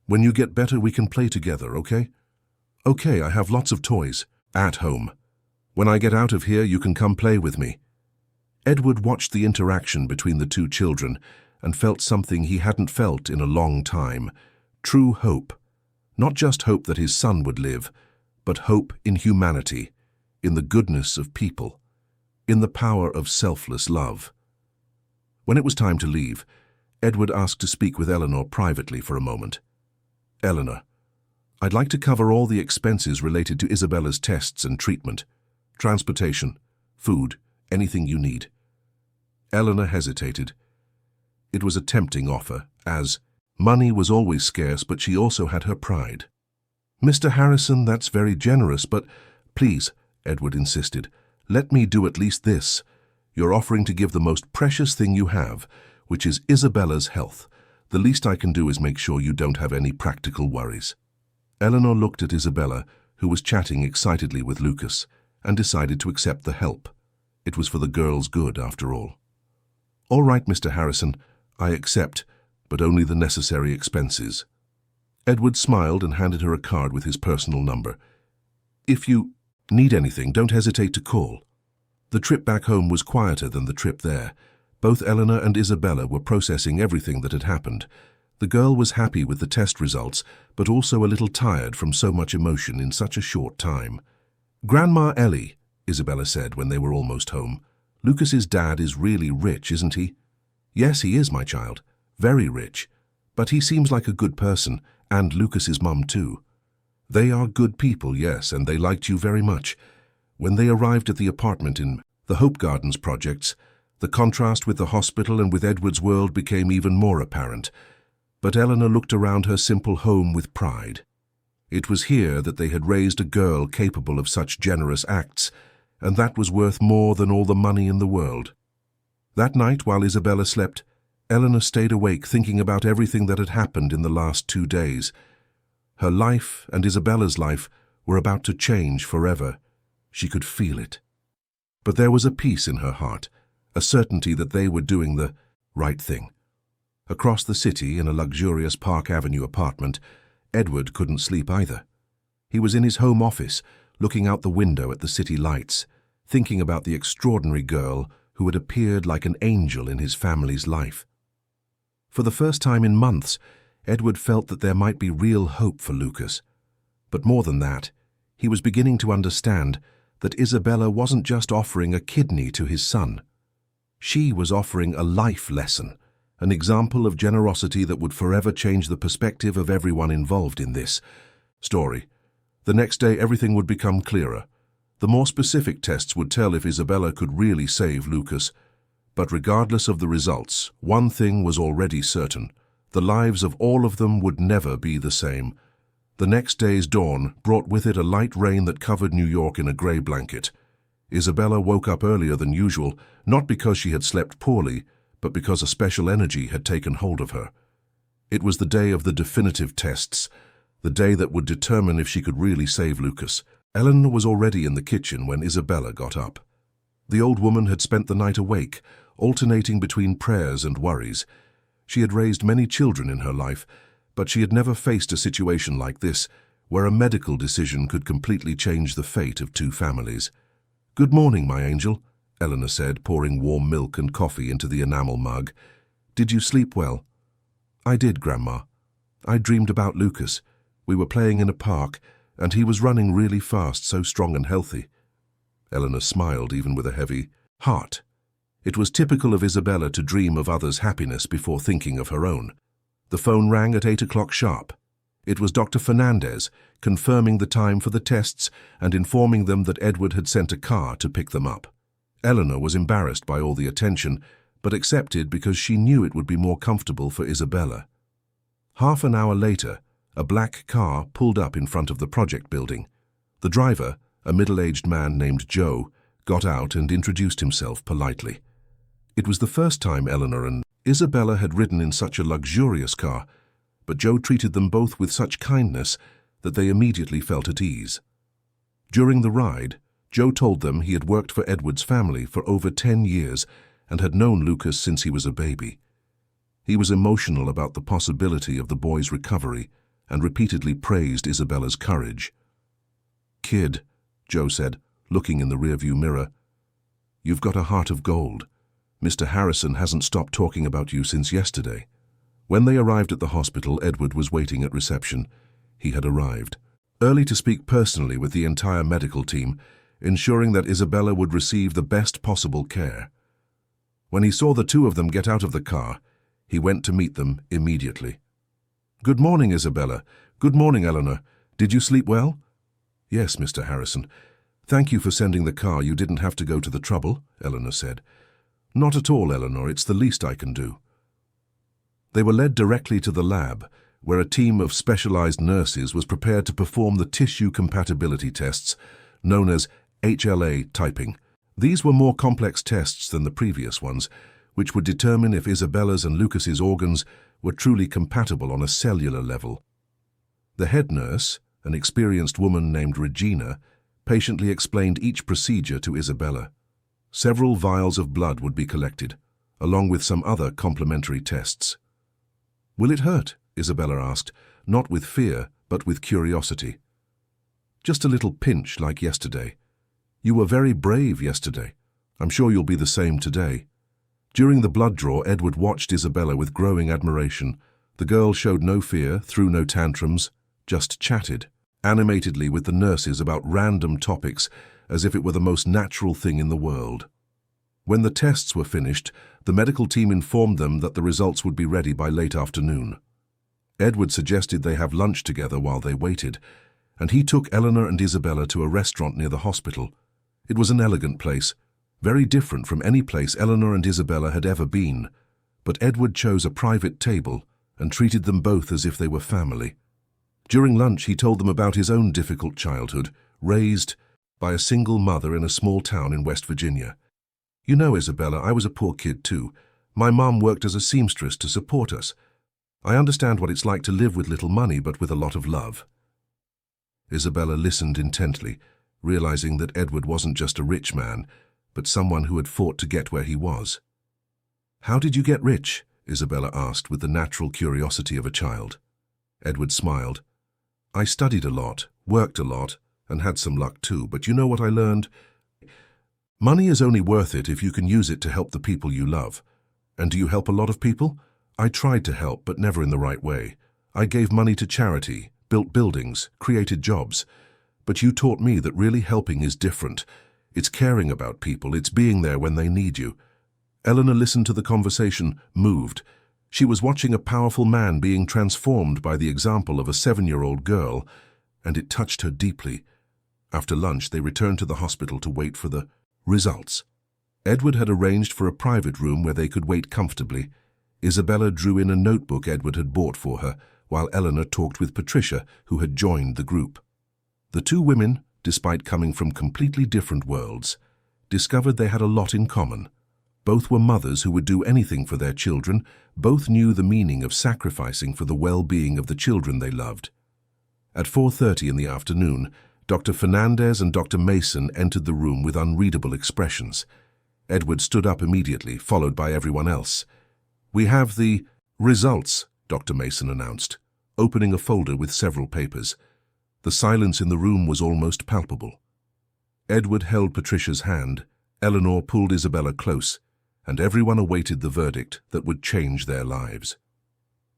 When you get better, we can play together, okay?" "Okay, I have lots of toys. At home. When I get out of here, you can come play with me." Edward watched the interaction between the two children and felt something he hadn't felt in a long time. True hope. Not just hope that his son would live, but hope in humanity, in the goodness of people, in the power of selfless love. When it was time to leave, Edward asked to speak with Eleanor privately for a moment. "Eleanor, I'd like to cover all the expenses related to Isabella's tests and treatment. Transportation, food, anything you need." Eleanor hesitated. It was a tempting offer, as money was always scarce, but she also had her pride. "Mr. Harrison, that's very generous, but please," Edward insisted, "let me do at least this. You're offering to give the most precious thing you have, which is Isabella's health. The least I can do is make sure you don't have any practical worries." Eleanor looked at Isabella, who was chatting excitedly with Lucas, and decided to accept the help. It was for the girl's good, after all. "All right, Mr. Harrison, I accept, but only the necessary expenses." Edward smiled and handed her a card with his personal number. "If you need anything, don't hesitate to call." The trip back home was quieter than the trip there. Both Eleanor and Isabella were processing everything that had happened. The girl was happy with the test results, but also a little tired from so much emotion in such a short time. "Grandma Ellie," Isabella said when they were almost home, "Lucas's dad is really rich, isn't he?" "Yes, he is, my child. Very rich. But he seems like a good person, and Lucas's mum too." "They are good people, yes, and they liked you very much. When they arrived at the apartment in the Hope Gardens projects, the contrast with the hospital and with Edward's world became even more apparent. But Eleanor looked around her simple home with pride. It was here that they had raised a girl capable of such generous acts, and that was worth more than all the money in the world. That night, while Isabella slept, Eleanor stayed awake thinking about everything that had happened in the last 2 days. Her life and Isabella's life were about to change forever. She could feel it. But there was a peace in her heart, a certainty that they were doing the right thing. Across the city, in a luxurious Park Avenue apartment, Edward couldn't sleep either. He was in his home office, looking out the window at the city lights, thinking about the extraordinary girl who had appeared like an angel in his family's life. For the first time in months, Edward felt that there might be real hope for Lucas. But more than that, he was beginning to understand that Isabella wasn't just offering a kidney to his son. She was offering a life lesson, an example of generosity that would forever change the perspective of everyone involved in this story. The next day, everything would become clearer. The more specific tests would tell if Isabella could really save Lucas. But regardless of the results, one thing was already certain. The lives of all of them would never be the same. The next day's dawn brought with it a light rain that covered New York in a gray blanket. Isabella woke up earlier than usual, not because she had slept poorly, but because a special energy had taken hold of her. It was the day of the definitive tests, the day that would determine if she could really save Lucas. Eleanor was already in the kitchen when Isabella got up. The old woman had spent the night awake, alternating between prayers and worries. She had raised many children in her life, but she had never faced a situation like this, where a medical decision could completely change the fate of 2 families. "Good morning, my angel," Eleanor said, pouring warm milk and coffee into the enamel mug. "Did you sleep well?" "I did, Grandma. I dreamed about Lucas. We were playing in a park, and he was running really fast, so strong and healthy." Eleanor smiled, even with a heavy heart. It was typical of Isabella to dream of others' happiness before thinking of her own. The phone rang at 8 o'clock sharp. It was Dr. Fernandez, confirming the time for the tests and informing them that Edward had sent a car to pick them up. Eleanor was embarrassed by all the attention, but accepted because she knew it would be more comfortable for Isabella. Half an hour later, a black car pulled up in front of the project building. The driver, a middle-aged man named Joe, got out and introduced himself politely. It was the first time Eleanor and Isabella had ridden in such a luxurious car, but Joe treated them both with such kindness that they immediately felt at ease. During the ride, Joe told them he had worked for Edward's family for over 10 years and had known Lucas since he was a baby. He was emotional about the possibility of the boy's recovery and repeatedly praised Isabella's courage. "Kid," Joe said, looking in the rearview mirror, "you've got a heart of gold. Mr. Harrison hasn't stopped talking about you since yesterday." When they arrived at the hospital, Edward was waiting at reception. He had arrived early to speak personally with the entire medical team, ensuring that Isabella would receive the best possible care. When he saw the 2 of them get out of the car, he went to meet them immediately. "Good morning, Isabella. Good morning, Eleanor. Did you sleep well?" "Yes, Mr. Harrison. Thank you for sending the car. You didn't have to go to the trouble," Eleanor said. "Not at all, Eleanor. It's the least I can do." They were led directly to the lab, where a team of specialized nurses was prepared to perform the tissue compatibility tests, known as HLA typing. These were more complex tests than the previous ones, which would determine if Isabella's and Lucas's organs were truly compatible on a cellular level. The head nurse, an experienced woman named Regina, patiently explained each procedure to Isabella. Several vials of blood would be collected, along with some other complementary tests. "Will it hurt?" Isabella asked, not with fear, but with curiosity. "Just a little pinch like yesterday. You were very brave yesterday. I'm sure you'll be the same today." During the blood draw, Edward watched Isabella with growing admiration. The girl showed no fear, threw no tantrums, just chatted animatedly with the nurses about random topics as if it were the most natural thing in the world. When the tests were finished, the medical team informed them that the results would be ready by late afternoon. Edward suggested they have lunch together while they waited, and he took Eleanor and Isabella to a restaurant near the hospital. It was an elegant place, very different from any place Eleanor and Isabella had ever been, but Edward chose a private table and treated them both as if they were family. During lunch, he told them about his own difficult childhood, raised by a single mother in a small town in West Virginia. "You know, Isabella, I was a poor kid too. My mom worked as a seamstress to support us. I understand what it's like to live with little money but with a lot of love." Isabella listened intently, realizing that Edward wasn't just a rich man, but someone who had fought to get where he was. "How did you get rich?" Isabella asked with the natural curiosity of a child. Edward smiled. "I studied a lot, worked a lot, and had some luck too, but you know what I learned? Money is only worth it if you can use it to help the people you love. And do you help a lot of people? I tried to help, but never in the right way. I gave money to charity, built buildings, created jobs. But you taught me that really helping is different. It's caring about people, it's being there when they need you." Eleanor listened to the conversation, moved. She was watching a powerful man being transformed by the example of a 7-year-old girl, and it touched her deeply. After lunch, they returned to the hospital to wait for the results. Edward had arranged for a private room where they could wait comfortably. Isabella drew in a notebook Edward had bought for her, while Eleanor talked with Patricia, who had joined the group. The two women, despite coming from completely different worlds, discovered they had a lot in common. Both were mothers who would do anything for their children. Both knew the meaning of sacrificing for the well-being of the children they loved. At 4:30 in the afternoon, Dr. Fernandez and Dr. Mason entered the room with unreadable expressions. Edward stood up immediately, followed by everyone else. "We have the results," Dr. Mason announced, opening a folder with several papers. The silence in the room was almost palpable. Edward held Patricia's hand, Eleanor pulled Isabella close, and everyone awaited the verdict that would change their lives.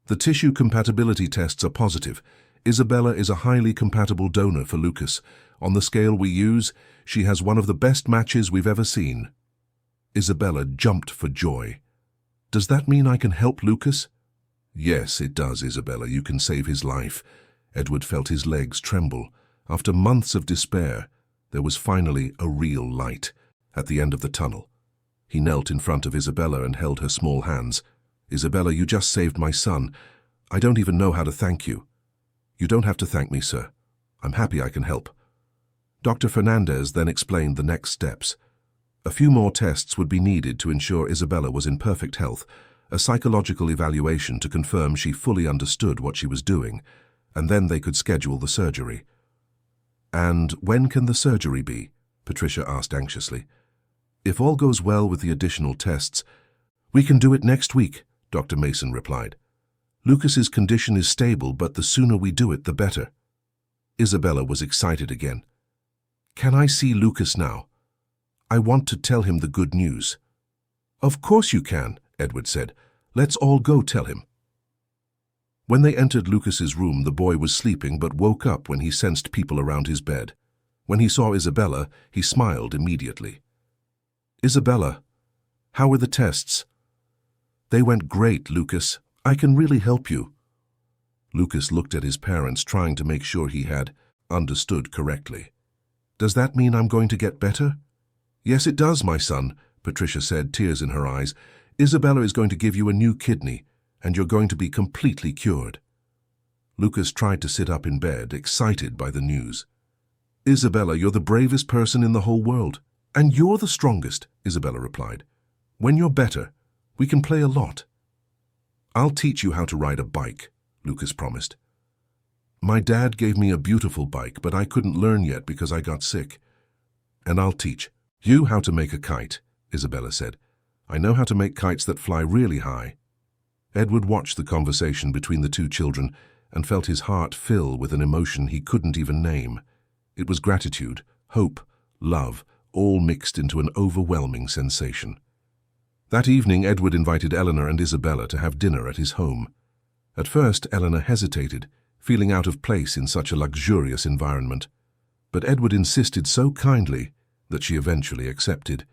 "The tissue compatibility tests are positive. Isabella is a highly compatible donor for Lucas. On the scale we use, she has one of the best matches we've ever seen." Isabella jumped for joy. "Does that mean I can help Lucas?" "Yes, it does, Isabella. You can save his life." Edward felt his legs tremble. After months of despair, there was finally a real light at the end of the tunnel. He knelt in front of Isabella and held her small hands. "Isabella, you just saved my son. I don't even know how to thank you." "You don't have to thank me, sir. I'm happy I can help." Dr. Fernandez then explained the next steps. A few more tests would be needed to ensure Isabella was in perfect health, a psychological evaluation to confirm she fully understood what she was doing, and then they could schedule the surgery. "And when can the surgery be?" Patricia asked anxiously. "If all goes well with the additional tests, we can do it next week," Dr. Mason replied. "Lucas's condition is stable, but the sooner we do it, the better." Isabella was excited again. "Can I see Lucas now? I want to tell him the good news." "Of course you can," Edward said. "Let's all go tell him." When they entered Lucas's room, the boy was sleeping but woke up when he sensed people around his bed. When he saw Isabella, he smiled immediately. "Isabella, how were the tests?" "They went great, Lucas. I can really help you." Lucas looked at his parents, trying to make sure he had understood correctly. "Does that mean I'm going to get better?" "Yes, it does, my son," Patricia said, tears in her eyes. "Isabella is going to give you a new kidney, and you're going to be completely cured." Lucas tried to sit up in bed, excited by the news. "Isabella, you're the bravest person in the whole world. And you're the strongest," Isabella replied. "When you're better, we can play a lot." "I'll teach you how to ride a bike," Lucas promised. "My dad gave me a beautiful bike, but I couldn't learn yet because I got sick. And I'll teach you how to make a kite," Isabella said. "I know how to make kites that fly really high." Edward watched the conversation between the two children and felt his heart fill with an emotion he couldn't even name. It was gratitude, hope, love, all mixed into an overwhelming sensation. That evening, Edward invited Eleanor and Isabella to have dinner at his home. At first, Eleanor hesitated, feeling out of place in such a luxurious environment. But Edward insisted so kindly that she eventually accepted.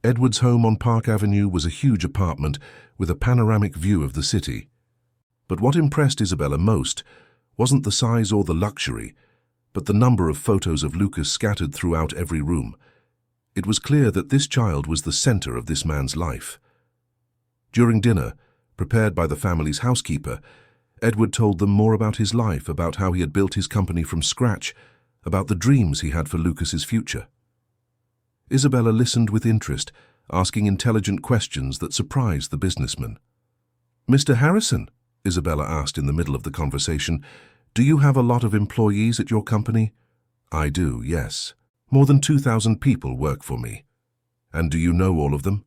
Edward's home on Park Avenue was a huge apartment with a panoramic view of the city. But what impressed Isabella most wasn't the size or the luxury, but the number of photos of Lucas scattered throughout every room. It was clear that this child was the center of this man's life. During dinner, prepared by the family's housekeeper, Edward told them more about his life, about how he had built his company from scratch, about the dreams he had for Lucas's future. Isabella listened with interest, asking intelligent questions that surprised the businessman. "Mr. Harrison," Isabella asked in the middle of the conversation, "do you have a lot of employees at your company?" "I do, yes. More than 2,000 people work for me." "And do you know all of them?"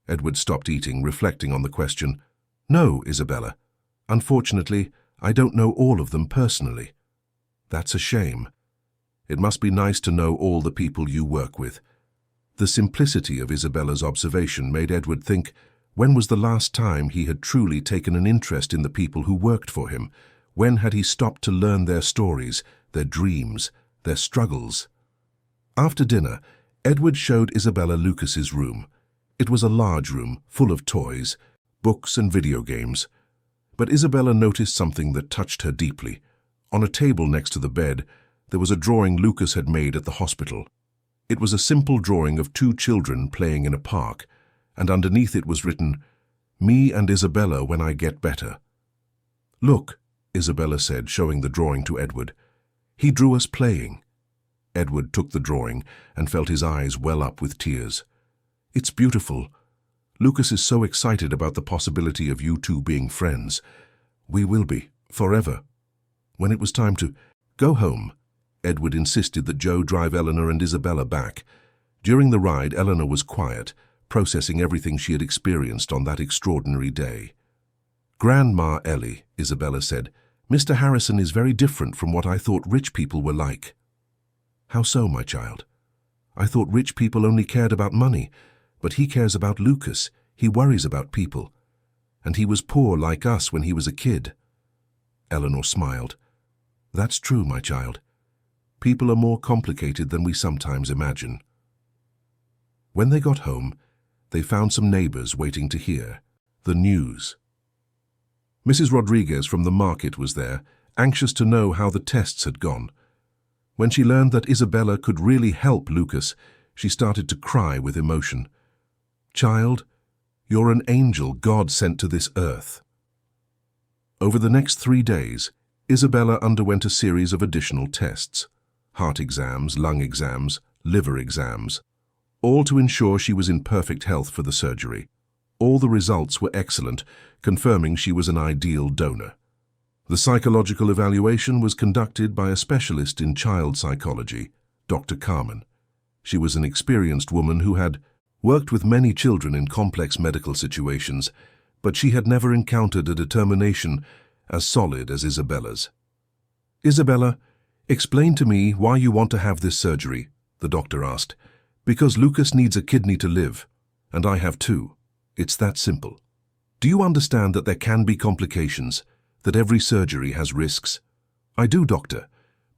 Edward stopped eating, reflecting on the question. "No, Isabella. Unfortunately, I don't know all of them personally." "That's a shame. It must be nice to know all the people you work with." The simplicity of Isabella's observation made Edward think, when was the last time he had truly taken an interest in the people who worked for him? When had he stopped to learn their stories, their dreams, their struggles? After dinner, Edward showed Isabella Lucas's room. It was a large room, full of toys, books and video games. But Isabella noticed something that touched her deeply. On a table next to the bed, there was a drawing Lucas had made at the hospital. It was a simple drawing of two children playing in a park, and underneath it was written, "Me and Isabella when I get better." "Look," Isabella said, showing the drawing to Edward. "He drew us playing." Edward took the drawing and felt his eyes well up with tears. "It's beautiful. Lucas is so excited about the possibility of you two being friends. We will be, forever." When it was time to go home, Edward insisted that Joe drive Eleanor and Isabella back. During the ride, Eleanor was quiet, processing everything she had experienced on that extraordinary day. "Grandma Ellie," Isabella said, "Mr. Harrison is very different from what I thought rich people were like." "How so, my child?" "I thought rich people only cared about money, but he cares about Lucas. He worries about people. And he was poor like us when he was a kid." Eleanor smiled. "That's true, my child. People are more complicated than we sometimes imagine." When they got home, they found some neighbors waiting to hear the news. Mrs. Rodriguez from the market was there, anxious to know how the tests had gone. When she learned that Isabella could really help Lucas, she started to cry with emotion. "Child, you're an angel God sent to this earth." Over the next 3 days, Isabella underwent a series of additional tests: heart exams, lung exams, liver exams, all to ensure she was in perfect health for the surgery. All the results were excellent, confirming she was an ideal donor. The psychological evaluation was conducted by a specialist in child psychology, Dr. Carmen. She was an experienced woman who had worked with many children in complex medical situations, but she had never encountered a determination as solid as Isabella's. "Isabella, explain to me why you want to have this surgery," the doctor asked. "Because Lucas needs a kidney to live, and I have two. It's that simple. Do you understand that there can be complications, that every surgery has risks?" "I do, doctor,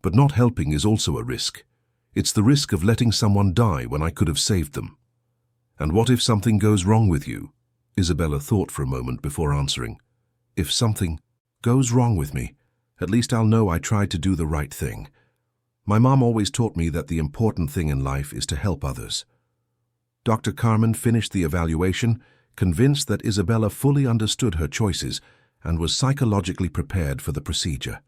but not helping is also a risk. It's the risk of letting someone die when I could have saved them." "And what if something goes wrong with you?" Isabella thought for a moment before answering. "If something goes wrong with me, at least I'll know I tried to do the right thing. My mom always taught me that the important thing in life is to help others." Dr. Carmen finished the evaluation, convinced that Isabella fully understood her choices and was psychologically prepared for the procedure.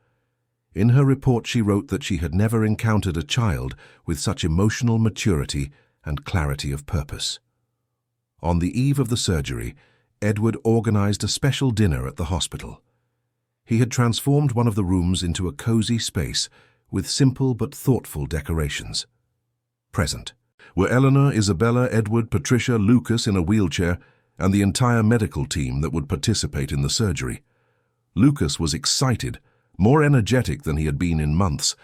In her report, she wrote that she had never encountered a child with such emotional maturity and clarity of purpose. On the eve of the surgery, Edward organized a special dinner at the hospital. He had transformed one of the rooms into a cozy space with simple but thoughtful decorations. Present were Eleanor, Isabella, Edward, Patricia, Lucas in a wheelchair, and the entire medical team that would participate in the surgery. Lucas was excited, more energetic than he had been in months.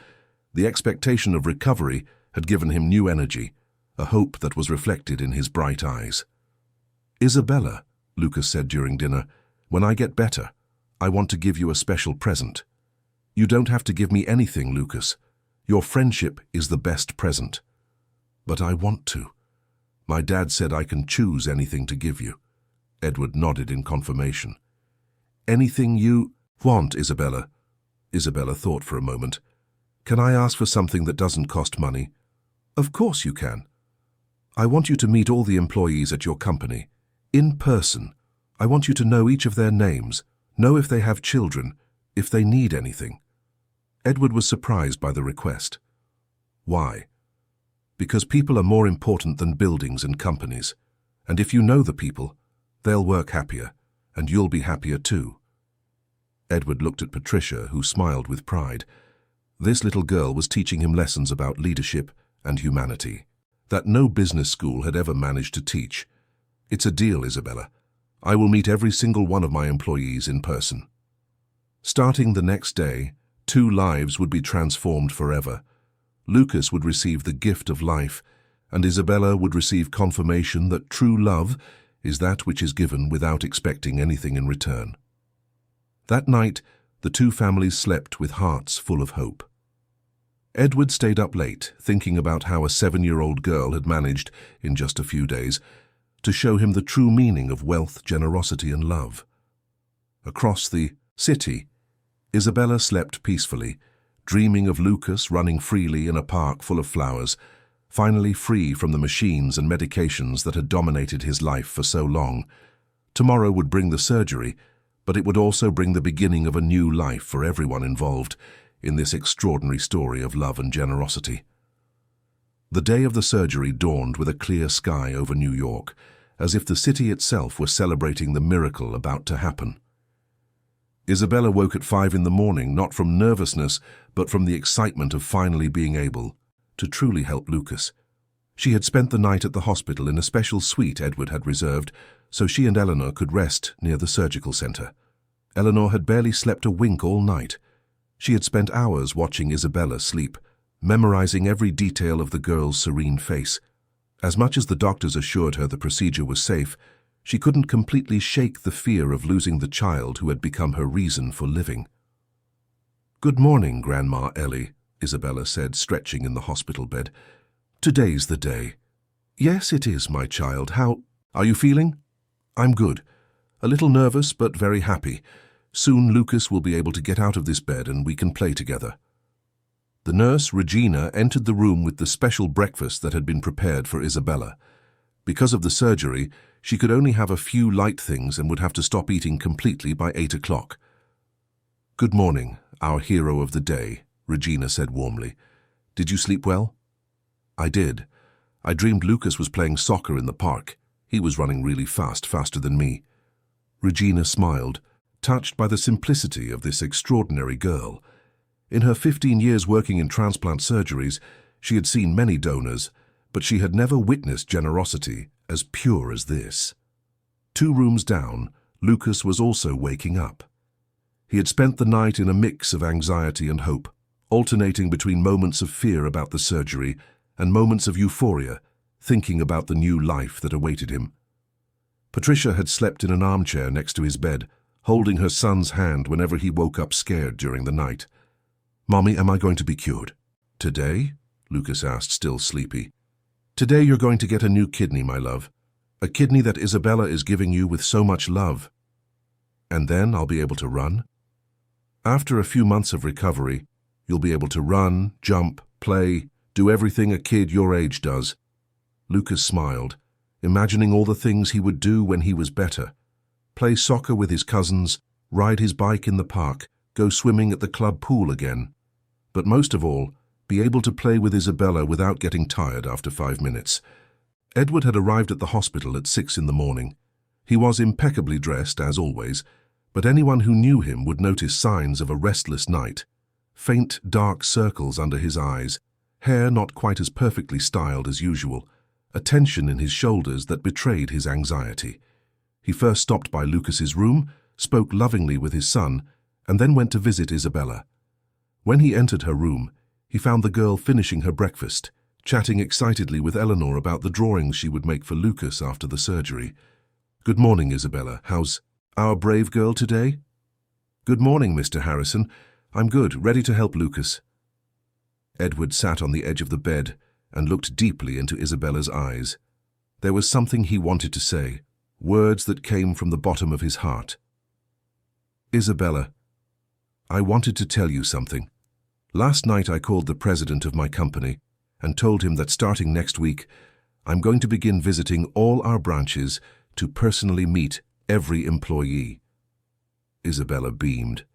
The expectation of recovery had given him new energy, a hope that was reflected in his bright eyes. "Isabella," Lucas said during dinner, "when I get better, I want to give you a special present. You don't have to give me anything, Lucas. Your friendship is the best present." "But I want to. My dad said I can choose anything to give you." Edward nodded in confirmation. "Anything you want, Isabella?" Isabella thought for a moment. "Can I ask for something that doesn't cost money?" "Of course you can." I want you to meet all the employees at your company. In person. I want you to know each of their names, know if they have children, if they need anything. Edward was surprised by the request. Why? Because people are more important than buildings and companies. And if you know the people, they'll work happier, and you'll be happier too. Edward looked at Patricia, who smiled with pride. This little girl was teaching him lessons about leadership and humanity that no business school had ever managed to teach. It's a deal, Isabella. I will meet every single one of my employees in person. Starting the next day, 2 lives would be transformed forever. Lucas would receive the gift of life, and Isabella would receive confirmation that true love is that which is given without expecting anything in return. That night, the 2 families slept with hearts full of hope. Edward stayed up late, thinking about how a 7-year-old girl had managed, in just a few days, to show him the true meaning of wealth, generosity, and love. Across the city, Isabella slept peacefully, dreaming of Lucas running freely in a park full of flowers, finally free from the machines and medications that had dominated his life for so long. Tomorrow would bring the surgery, but it would also bring the beginning of a new life for everyone involved in this extraordinary story of love and generosity. The day of the surgery dawned with a clear sky over New York, as if the city itself were celebrating the miracle about to happen. Isabella woke at 5 in the morning, not from nervousness, but from the excitement of finally being able to truly help Lucas. She had spent the night at the hospital in a special suite Edward had reserved, so she and Eleanor could rest near the surgical center. Eleanor had barely slept a wink all night. She had spent hours watching Isabella sleep, memorizing every detail of the girl's serene face. As much as the doctors assured her the procedure was safe, she couldn't completely shake the fear of losing the child who had become her reason for living. "Good morning, Grandma Ellie," Isabella said, stretching in the hospital bed. "Today's the day." "Yes, it is, my child. How are you feeling?" "I'm good. A little nervous, but very happy. Soon Lucas will be able to get out of this bed and we can play together." The nurse, Regina, entered the room with the special breakfast that had been prepared for Isabella. Because of the surgery, she could only have a few light things and would have to stop eating completely by 8 o'clock. "Good morning, our hero of the day," Regina said warmly. "Did you sleep well?" "I did. I dreamed Lucas was playing soccer in the park. He was running really fast, faster than me." Regina smiled, touched by the simplicity of this extraordinary girl. In her 15 years working in transplant surgeries, she had seen many donors, but she had never witnessed generosity as pure as this. 2 rooms down, Lucas was also waking up. He had spent the night in a mix of anxiety and hope, alternating between moments of fear about the surgery and moments of euphoria, thinking about the new life that awaited him. Patricia had slept in an armchair next to his bed, holding her son's hand whenever he woke up scared during the night. "Mommy, am I going to be cured?" "Today?" Lucas asked, still sleepy. "Today you're going to get a new kidney, my love. A kidney that Isabella is giving you with so much love. And then I'll be able to run. After a few months of recovery, you'll be able to run, jump, play, do everything a kid your age does." Lucas smiled, imagining all the things he would do when he was better. Play soccer with his cousins, ride his bike in the park, go swimming at the club pool again. But most of all, be able to play with Isabella without getting tired after 5 minutes. Edward had arrived at the hospital at 6 in the morning. He was impeccably dressed, as always, but anyone who knew him would notice signs of a restless night. Faint, dark circles under his eyes, hair not quite as perfectly styled as usual, a tension in his shoulders that betrayed his anxiety. He first stopped by Lucas's room, spoke lovingly with his son, and then went to visit Isabella. When he entered her room, he found the girl finishing her breakfast, chatting excitedly with Eleanor about the drawings she would make for Lucas after the surgery. "Good morning, Isabella. How's our brave girl today?" "Good morning, Mr. Harrison. I'm good, ready to help Lucas." Edward sat on the edge of the bed and looked deeply into Isabella's eyes. There was something he wanted to say, words that came from the bottom of his heart. "Isabella, I wanted to tell you something. Last night I called the president of my company and told him that starting next week, I'm going to begin visiting all our branches to personally meet every employee." Isabella beamed.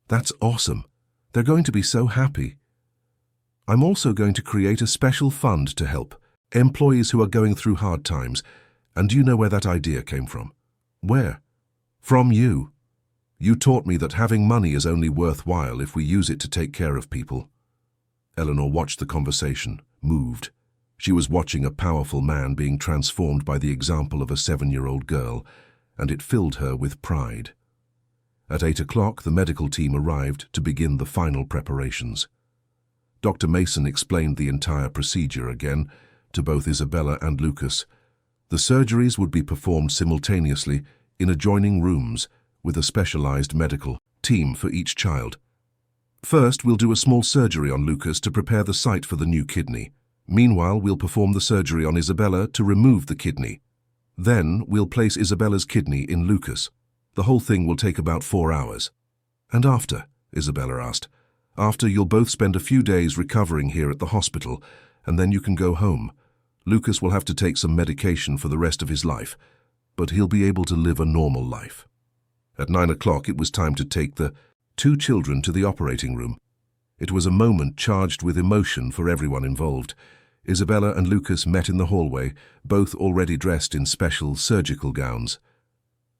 "That's awesome. They're going to be so happy. I'm also going to create a special fund to help employees who are going through hard times. And do you know where that idea came from?" "Where?" "From you. You taught me that having money is only worthwhile if we use it to take care of people." Eleanor watched the conversation, moved. She was watching a powerful man being transformed by the example of a 7-year-old girl, and it filled her with pride. At 8 o'clock, the medical team arrived to begin the final preparations. Dr. Mason explained the entire procedure again to both Isabella and Lucas. The surgeries would be performed simultaneously in adjoining rooms with a specialized medical team for each child. "First, we'll do a small surgery on Lucas to prepare the site for the new kidney. Meanwhile, we'll perform the surgery on Isabella to remove the kidney. Then, we'll place Isabella's kidney in Lucas. The whole thing will take about 4 hours." "And after?" Isabella asked. "After, you'll both spend a few days recovering here at the hospital, and then you can go home. Lucas will have to take some medication for the rest of his life, but he'll be able to live a normal life." At 9 o'clock, it was time to take the 2 children to the operating room. It was a moment charged with emotion for everyone involved. Isabella and Lucas met in the hallway, both already dressed in special surgical gowns.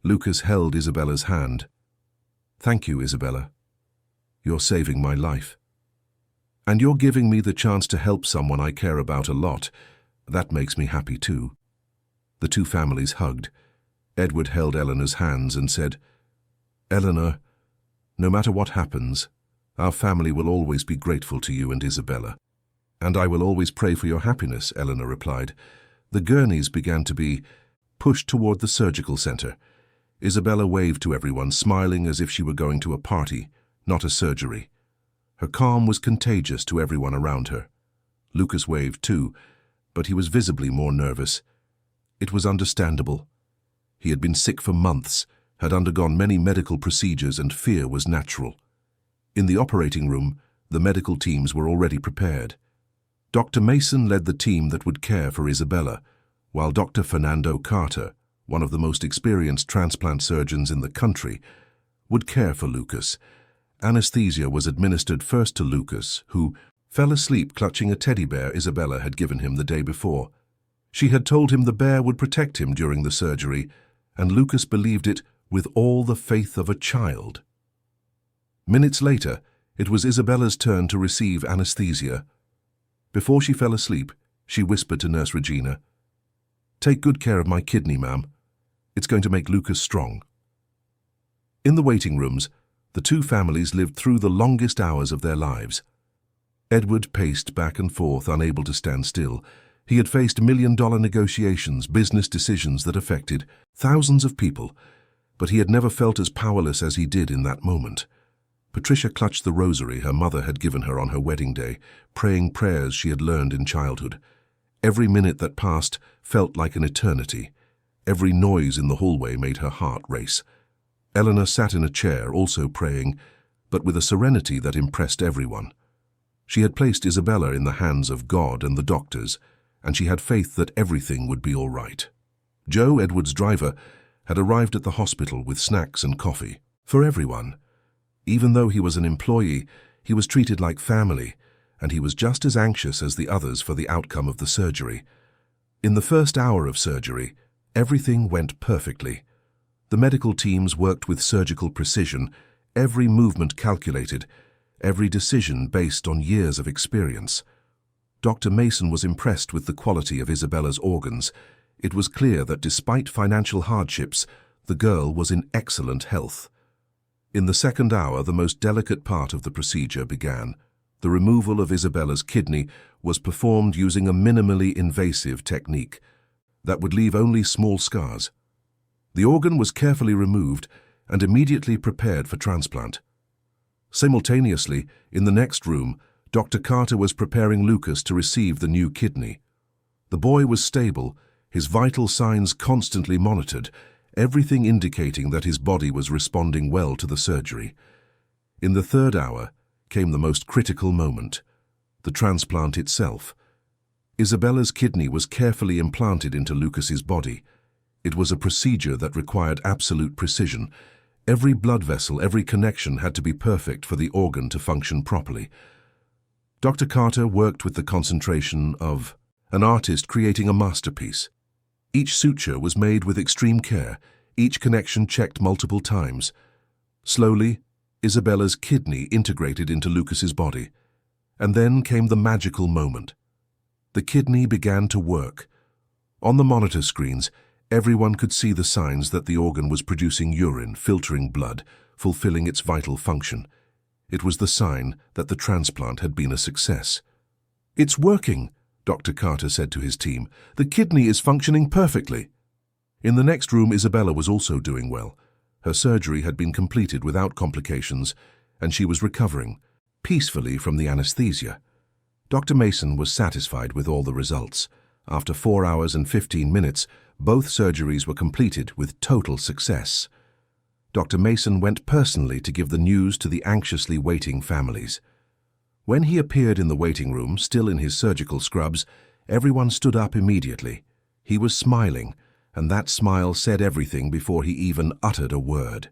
Lucas held Isabella's hand. "Thank you, Isabella. You're saving my life. And you're giving me the chance to help someone I care about a lot. That makes me happy too." The 2 families hugged. Edward held Eleanor's hands and said, "Eleanor, no matter what happens, our family will always be grateful to you and Isabella." "And I will always pray for your happiness," Eleanor replied. The gurneys began to be pushed toward the surgical center. Isabella waved to everyone, smiling as if she were going to a party, not a surgery. Her calm was contagious to everyone around her. Lucas waved too, but he was visibly more nervous. It was understandable. He had been sick for months, had undergone many medical procedures, and fear was natural. In the operating room, the medical teams were already prepared. Dr. Mason led the team that would care for Isabella, while Dr. Fernando Carter, one of the most experienced transplant surgeons in the country, would care for Lucas. Anesthesia was administered first to Lucas, who fell asleep clutching a teddy bear Isabella had given him the day before. She had told him the bear would protect him during the surgery, and Lucas believed it with all the faith of a child. Minutes later, it was Isabella's turn to receive anesthesia. Before she fell asleep, she whispered to Nurse Regina, "Take good care of my kidney, ma'am. It's going to make Lucas strong." In the waiting rooms, the 2 families lived through the longest hours of their lives. Edward paced back and forth, unable to stand still. He had faced million-dollar negotiations, business decisions that affected thousands of people, but he had never felt as powerless as he did in that moment. Patricia clutched the rosary her mother had given her on her wedding day, praying prayers she had learned in childhood. Every minute that passed felt like an eternity. Every noise in the hallway made her heart race. Eleanor sat in a chair, also praying, but with a serenity that impressed everyone. She had placed Isabella in the hands of God and the doctors, and she had faith that everything would be all right. Joe, Edward's driver, had arrived at the hospital with snacks and coffee for everyone. Even though he was an employee, he was treated like family, and he was just as anxious as the others for the outcome of the surgery. In the first hour of surgery, everything went perfectly. The medical teams worked with surgical precision, every movement calculated, every decision based on years of experience. Dr. Mason was impressed with the quality of Isabella's organs. It was clear that despite financial hardships, the girl was in excellent health. In the second hour, the most delicate part of the procedure began. The removal of Isabella's kidney was performed using a minimally invasive technique that would leave only small scars. The organ was carefully removed and immediately prepared for transplant. Simultaneously, in the next room, Dr. Carter was preparing Lucas to receive the new kidney. The boy was stable, his vital signs constantly monitored, everything indicating that his body was responding well to the surgery. In the third hour came the most critical moment, the transplant itself. Isabella's kidney was carefully implanted into Lucas's body. It was a procedure that required absolute precision. Every blood vessel, every connection had to be perfect for the organ to function properly. Dr. Carter worked with the concentration of an artist creating a masterpiece. Each suture was made with extreme care, each connection checked multiple times. Slowly, Isabella's kidney integrated into Lucas's body. And then came the magical moment. The kidney began to work. On the monitor screens, everyone could see the signs that the organ was producing urine, filtering blood, fulfilling its vital function. It was the sign that the transplant had been a success. "It's working," Dr. Carter said to his team. "The kidney is functioning perfectly." In the next room, Isabella was also doing well. Her surgery had been completed without complications, and she was recovering peacefully from the anesthesia. Dr. Mason was satisfied with all the results. After 4 hours and 15 minutes, both surgeries were completed with total success. Dr. Mason went personally to give the news to the anxiously waiting families. When he appeared in the waiting room, still in his surgical scrubs, everyone stood up immediately. He was smiling, and that smile said everything before he even uttered a word.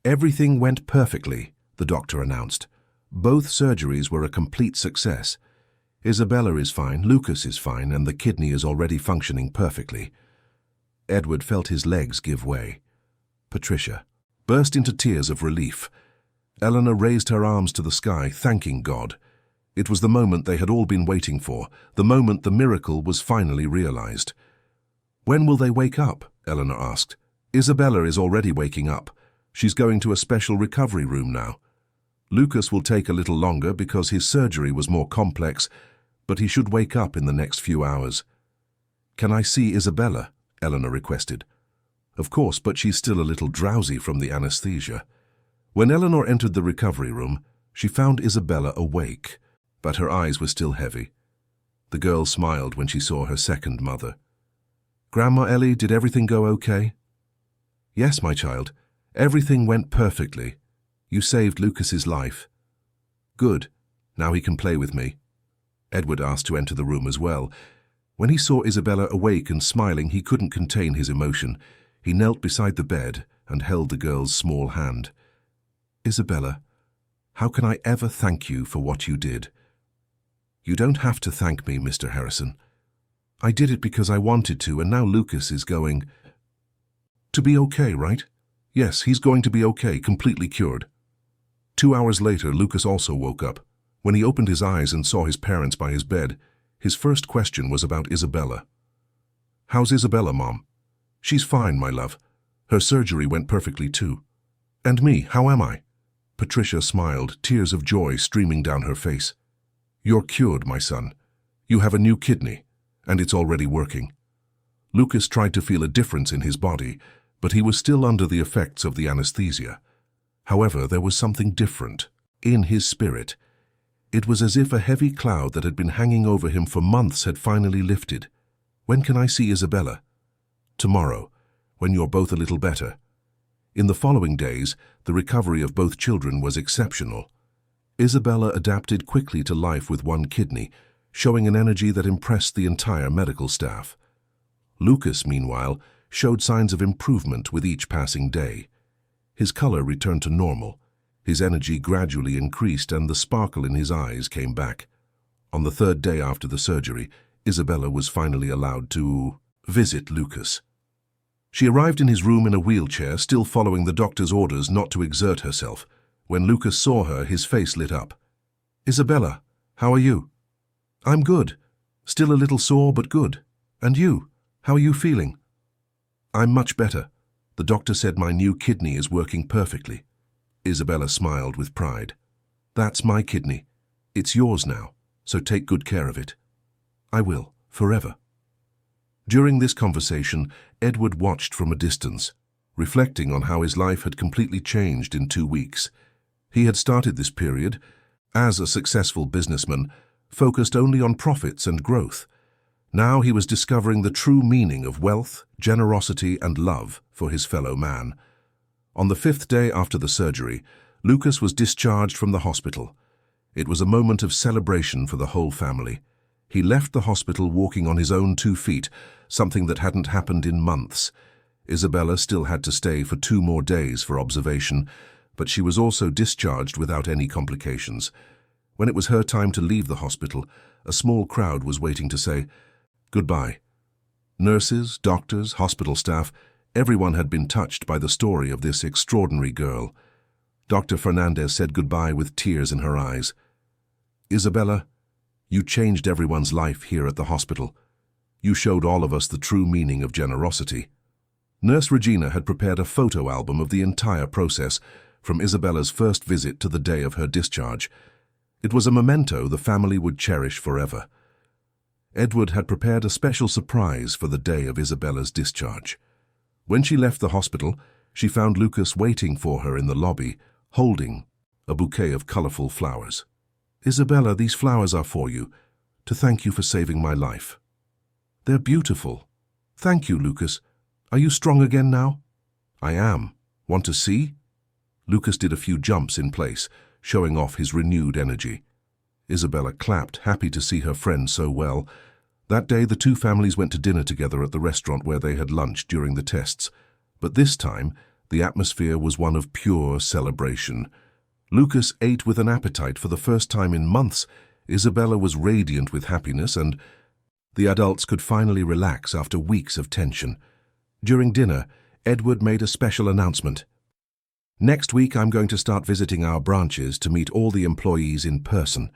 "Everything went perfectly," the doctor announced. "Both surgeries were a complete success. Isabella is fine, Lucas is fine, and the kidney is already functioning perfectly." Edward felt his legs give way. Patricia burst into tears of relief. Eleanor raised her arms to the sky, thanking God. It was the moment they had all been waiting for, the moment the miracle was finally realized. "When will they wake up?" Eleanor asked. "Isabella is already waking up. She's going to a special recovery room now. Lucas will take a little longer because his surgery was more complex, but he should wake up in the next few hours." "Can I see Isabella?" Eleanor requested. "Of course, but she's still a little drowsy from the anesthesia." When Eleanor entered the recovery room, she found Isabella awake, but her eyes were still heavy. The girl smiled when she saw her second mother. "Grandma Ellie, did everything go okay?" "Yes, my child. Everything went perfectly. You saved Lucas's life." "Good. Now he can play with me." Edward asked to enter the room as well. When he saw Isabella awake and smiling, he couldn't contain his emotion. He knelt beside the bed and held the girl's small hand. "Isabella, how can I ever thank you for what you did?" "You don't have to thank me, Mr. Harrison. I did it because I wanted to, and now Lucas is going to be okay, right? Yes, he's going to be okay, completely cured." 2 hours later, Lucas also woke up. When he opened his eyes and saw his parents by his bed, his first question was about Isabella. "How's Isabella, Mom?" "She's fine, my love. Her surgery went perfectly too." "And me, how am I?" Patricia smiled, tears of joy streaming down her face. "You're cured, my son. You have a new kidney, and it's already working." Lucas tried to feel a difference in his body, but he was still under the effects of the anesthesia. However, there was something different in his spirit. It was as if a heavy cloud that had been hanging over him for months had finally lifted. "When can I see Isabella?" "Tomorrow, when you're both a little better." In the following days, the recovery of both children was exceptional. Isabella adapted quickly to life with one kidney, showing an energy that impressed the entire medical staff. Lucas, meanwhile, showed signs of improvement with each passing day. His color returned to normal. His energy gradually increased and the sparkle in his eyes came back. On the third day after the surgery, Isabella was finally allowed to visit Lucas. She arrived in his room in a wheelchair, still following the doctor's orders not to exert herself. When Lucas saw her, his face lit up. "Isabella, how are you?" "I'm good. Still a little sore, but good. And you? How are you feeling?" "I'm much better. The doctor said my new kidney is working perfectly." Isabella smiled with pride. "That's my kidney. It's yours now, so take good care of it." "I will, forever." During this conversation, Edward watched from a distance, reflecting on how his life had completely changed in 2 weeks. He had started this period, as a successful businessman, focused only on profits and growth. Now he was discovering the true meaning of wealth, generosity, and love for his fellow man. On the 5th day after the surgery, Lucas was discharged from the hospital. It was a moment of celebration for the whole family. He left the hospital walking on his own 2 feet, something that hadn't happened in months. Isabella still had to stay for 2 more days for observation, but she was also discharged without any complications. When it was her time to leave the hospital, a small crowd was waiting to say goodbye. Nurses, doctors, hospital staff, everyone had been touched by the story of this extraordinary girl. Dr. Fernandez said goodbye with tears in her eyes. Isabella, you changed everyone's life here at the hospital. You showed all of us the true meaning of generosity. Nurse Regina had prepared a photo album of the entire process, from Isabella's first visit to the day of her discharge. It was a memento the family would cherish forever. Edward had prepared a special surprise for the day of Isabella's discharge. When she left the hospital, she found Lucas waiting for her in the lobby, holding a bouquet of colorful flowers. Isabella, these flowers are for you, to thank you for saving my life. They're beautiful. Thank you, Lucas. Are you strong again now? I am. Want to see? Lucas did a few jumps in place, showing off his renewed energy. Isabella clapped, happy to see her friend so well. That day, the 2 families went to dinner together at the restaurant where they had lunched during the tests. But this time, the atmosphere was one of pure celebration. Lucas ate with an appetite for the first time in months. Isabella was radiant with happiness, and the adults could finally relax after weeks of tension. During dinner, Edward made a special announcement. Next week, I'm going to start visiting our branches to meet all the employees in person.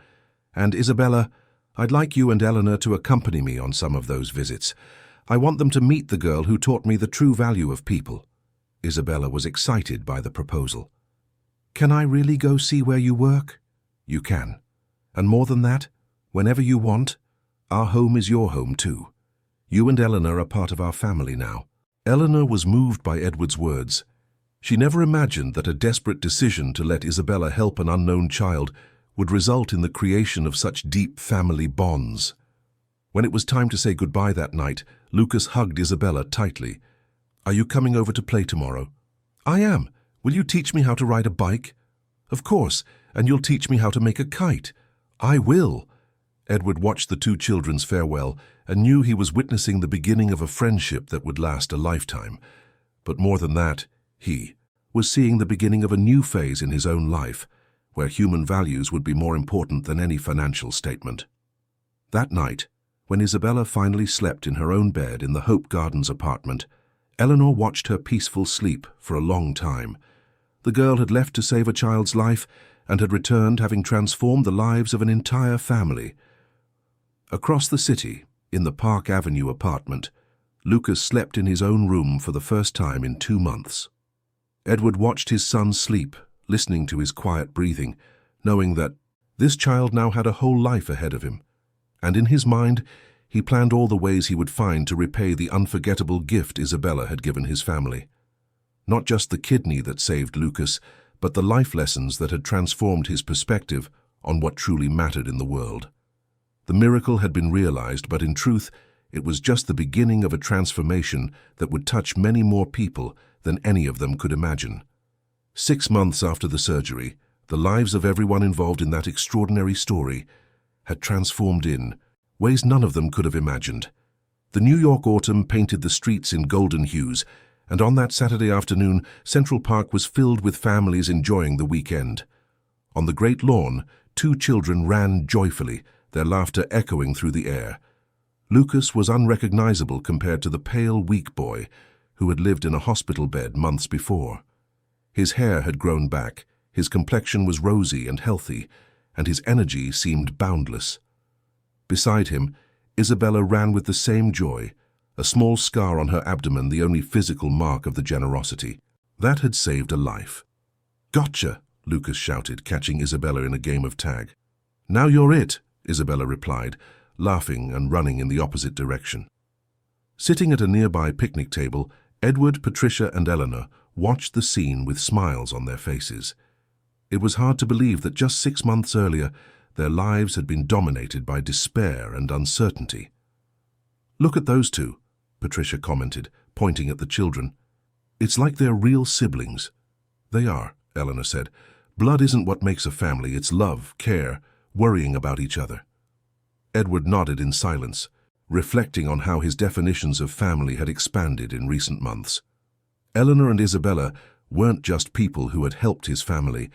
And Isabella, I'd like you and Eleanor to accompany me on some of those visits. I want them to meet the girl who taught me the true value of people. Isabella was excited by the proposal. Can I really go see where you work? You can. And more than that, whenever you want, our home is your home too. You and Eleanor are part of our family now. Eleanor was moved by Edward's words. She never imagined that a desperate decision to let Isabella help an unknown child would result in the creation of such deep family bonds. When it was time to say goodbye that night, Lucas hugged Isabella tightly. Are you coming over to play tomorrow? I am. Will you teach me how to ride a bike? Of course, and you'll teach me how to make a kite. I will. Edward watched the 2 children's farewell and knew he was witnessing the beginning of a friendship that would last a lifetime. But more than that, he was seeing the beginning of a new phase in his own life, where human values would be more important than any financial statement. That night, when Isabella finally slept in her own bed in the Hope Gardens apartment, Eleanor watched her peaceful sleep for a long time. The girl had left to save a child's life and had returned having transformed the lives of an entire family. Across the city, in the Park Avenue apartment, Lucas slept in his own room for the first time in 2 months. Edward watched his son sleep, listening to his quiet breathing, knowing that this child now had a whole life ahead of him. And in his mind, he planned all the ways he would find to repay the unforgettable gift Isabella had given his family. Not just the kidney that saved Lucas, but the life lessons that had transformed his perspective on what truly mattered in the world. The miracle had been realized, but in truth, it was just the beginning of a transformation that would touch many more people than any of them could imagine. 6 months after the surgery, the lives of everyone involved in that extraordinary story had transformed in ways none of them could have imagined. The New York autumn painted the streets in golden hues, and on that Saturday afternoon, Central Park was filled with families enjoying the weekend. On the great lawn, 2 children ran joyfully, their laughter echoing through the air. Lucas was unrecognizable compared to the pale, weak boy who had lived in a hospital bed months before. His hair had grown back, his complexion was rosy and healthy, and his energy seemed boundless. Beside him, Isabella ran with the same joy, a small scar on her abdomen the only physical mark of the generosity. That had saved a life. "Gotcha!" Lucas shouted, catching Isabella in a game of tag. "Now you're it," Isabella replied, laughing and running in the opposite direction. Sitting at a nearby picnic table, Edward, Patricia, and Eleanor watched the scene with smiles on their faces. It was hard to believe that just 6 months earlier, their lives had been dominated by despair and uncertainty. "Look at those 2, Patricia commented, pointing at the children. "It's like they're real siblings." "They are," Eleanor said. "Blood isn't what makes a family, it's love, care, worrying about each other." Edward nodded in silence, reflecting on how his definitions of family had expanded in recent months. Eleanor and Isabella weren't just people who had helped his family,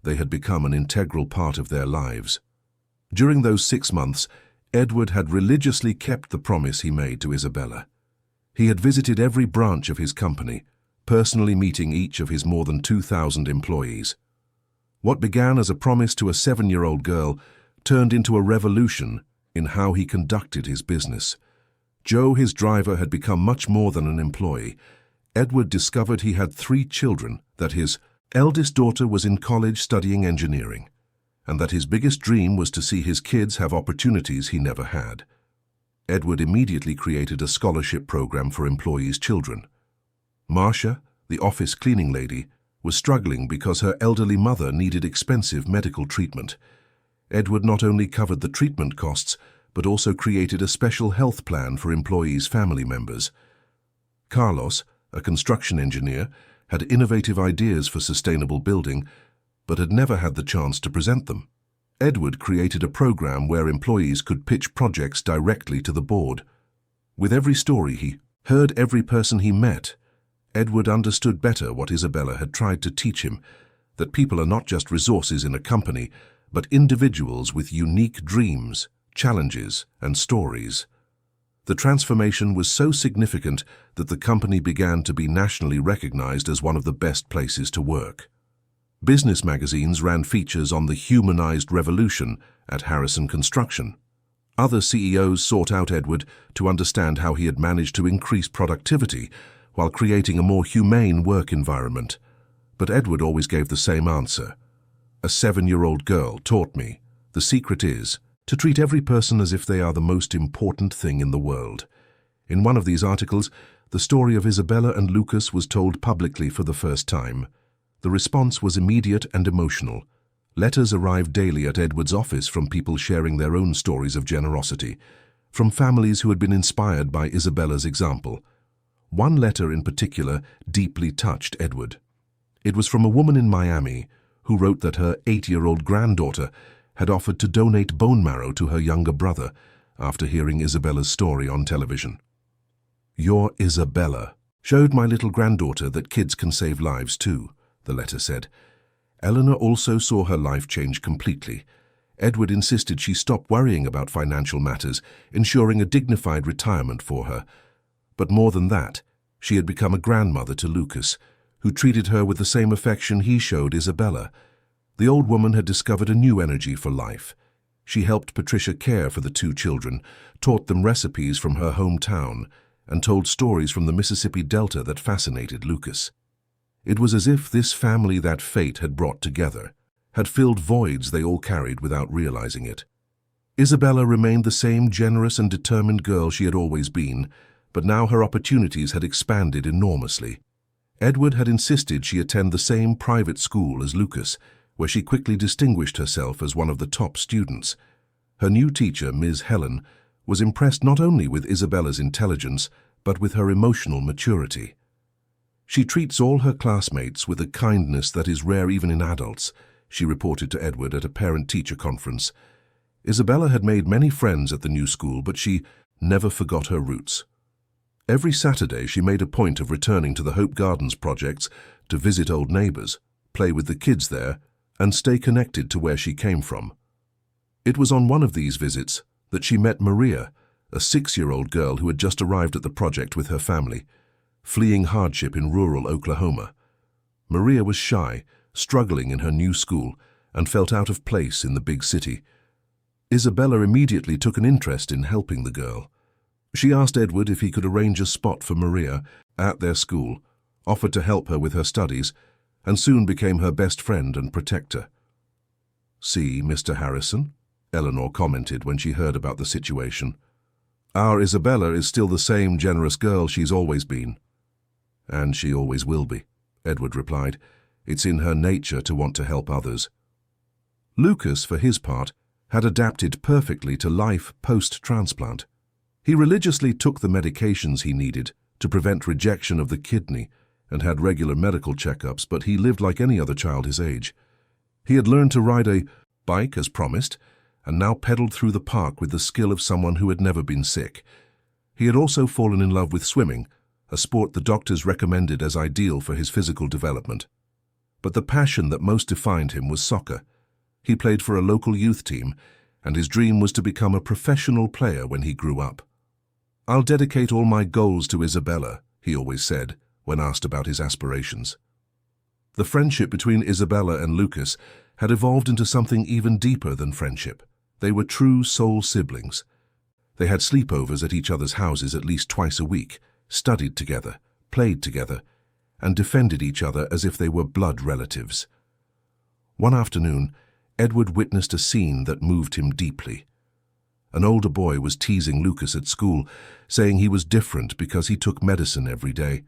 they had become an integral part of their lives. During those 6 months, Edward had religiously kept the promise he made to Isabella. He had visited every branch of his company, personally meeting each of his more than 2,000 employees. What began as a promise to a 7-year-old girl turned into a revolution in how he conducted his business. Joe, his driver, had become much more than an employee. Edward discovered he had 3 children, that his eldest daughter was in college studying engineering, and that his biggest dream was to see his kids have opportunities he never had. Edward immediately created a scholarship program for employees' children. Marcia, the office cleaning lady, was struggling because her elderly mother needed expensive medical treatment. Edward not only covered the treatment costs, but also created a special health plan for employees' family members. Carlos, a construction engineer, had innovative ideas for sustainable building, but had never had the chance to present them. Edward created a program where employees could pitch projects directly to the board. With every story he heard, every person he met, Edward understood better what Isabella had tried to teach him, that people are not just resources in a company, but individuals with unique dreams, challenges, and stories. The transformation was so significant that the company began to be nationally recognized as one of the best places to work. Business magazines ran features on the humanized revolution at Harrison Construction. Other CEOs sought out Edward to understand how he had managed to increase productivity while creating a more humane work environment. But Edward always gave the same answer. A 7-year-old girl taught me, the secret is to treat every person as if they are the most important thing in the world. In one of these articles, the story of Isabella and Lucas was told publicly for the first time. The response was immediate and emotional. Letters arrived daily at Edward's office from people sharing their own stories of generosity, from families who had been inspired by Isabella's example. One letter in particular deeply touched Edward. It was from a woman in Miami who wrote that her 8-year-old granddaughter had offered to donate bone marrow to her younger brother after hearing Isabella's story on television. "Your Isabella showed my little granddaughter that kids can save lives too," the letter said. Eleanor also saw her life change completely. Edward insisted she stop worrying about financial matters, ensuring a dignified retirement for her. But more than that, she had become a grandmother to Lucas, who treated her with the same affection he showed Isabella. The old woman had discovered a new energy for life. She helped Patricia care for the 2 children, taught them recipes from her hometown, and told stories from the Mississippi Delta that fascinated Lucas. It was as if this family that fate had brought together had filled voids they all carried without realizing it. Isabella remained the same generous and determined girl she had always been, but now her opportunities had expanded enormously. Edward had insisted she attend the same private school as Lucas, where she quickly distinguished herself as one of the top students. Her new teacher, Ms. Helen, was impressed not only with Isabella's intelligence, but with her emotional maturity. "She treats all her classmates with a kindness that is rare even in adults," she reported to Edward at a parent-teacher conference. Isabella had made many friends at the new school, but she never forgot her roots. Every Saturday she made a point of returning to the Hope Gardens projects to visit old neighbors, play with the kids there, and stay connected to where she came from. It was on one of these visits that she met Maria, a 6-year-old girl who had just arrived at the project with her family, fleeing hardship in rural Oklahoma. Maria was shy, struggling in her new school, and felt out of place in the big city. Isabella immediately took an interest in helping the girl. She asked Edward if he could arrange a spot for Maria at their school, offered to help her with her studies, and soon became her best friend and protector. "See, Mr. Harrison," Eleanor commented when she heard about the situation. "Our Isabella is still the same generous girl she's always been." "And she always will be," Edward replied. "It's in her nature to want to help others." Lucas, for his part, had adapted perfectly to life post-transplant. He religiously took the medications he needed to prevent rejection of the kidney and had regular medical checkups, but he lived like any other child his age. He had learned to ride a bike as promised, and now pedaled through the park with the skill of someone who had never been sick. He had also fallen in love with swimming, a sport the doctors recommended as ideal for his physical development. But the passion that most defined him was soccer. He played for a local youth team, and his dream was to become a professional player when he grew up. "I'll dedicate all my goals to Isabella," he always said, when asked about his aspirations. The friendship between Isabella and Lucas had evolved into something even deeper than friendship. They were true soul siblings. They had sleepovers at each other's houses at least twice a week, studied together, played together, and defended each other as if they were blood relatives. One afternoon, Edward witnessed a scene that moved him deeply. An older boy was teasing Lucas at school, saying he was different because he took medicine every day.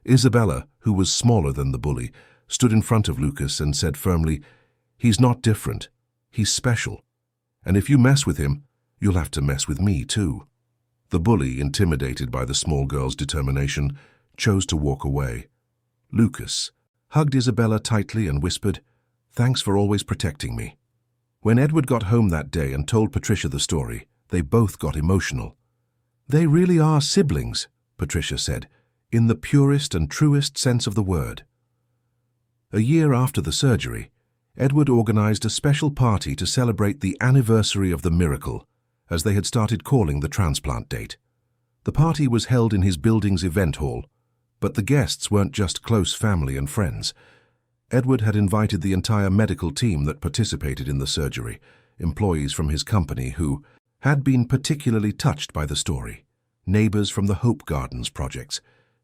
Isabella, who was smaller than the bully, stood in front of Lucas and said firmly, "He's not different, he's special. And if you mess with him, you'll have to mess with me too." The bully, intimidated by the small girl's determination, chose to walk away. Lucas hugged Isabella tightly and whispered, "Thanks for always protecting me." When Edward got home that day and told Patricia the story, they both got emotional. "They really are siblings," Patricia said, "in the purest and truest sense of the word." A year after the surgery, Edward organized a special party to celebrate the anniversary of the miracle, as they had started calling the transplant date. The party was held in his building's event hall, but the guests weren't just close family and friends. Edward had invited the entire medical team that participated in the surgery, employees from his company who had been particularly touched by the story, neighbors from the Hope Gardens projects,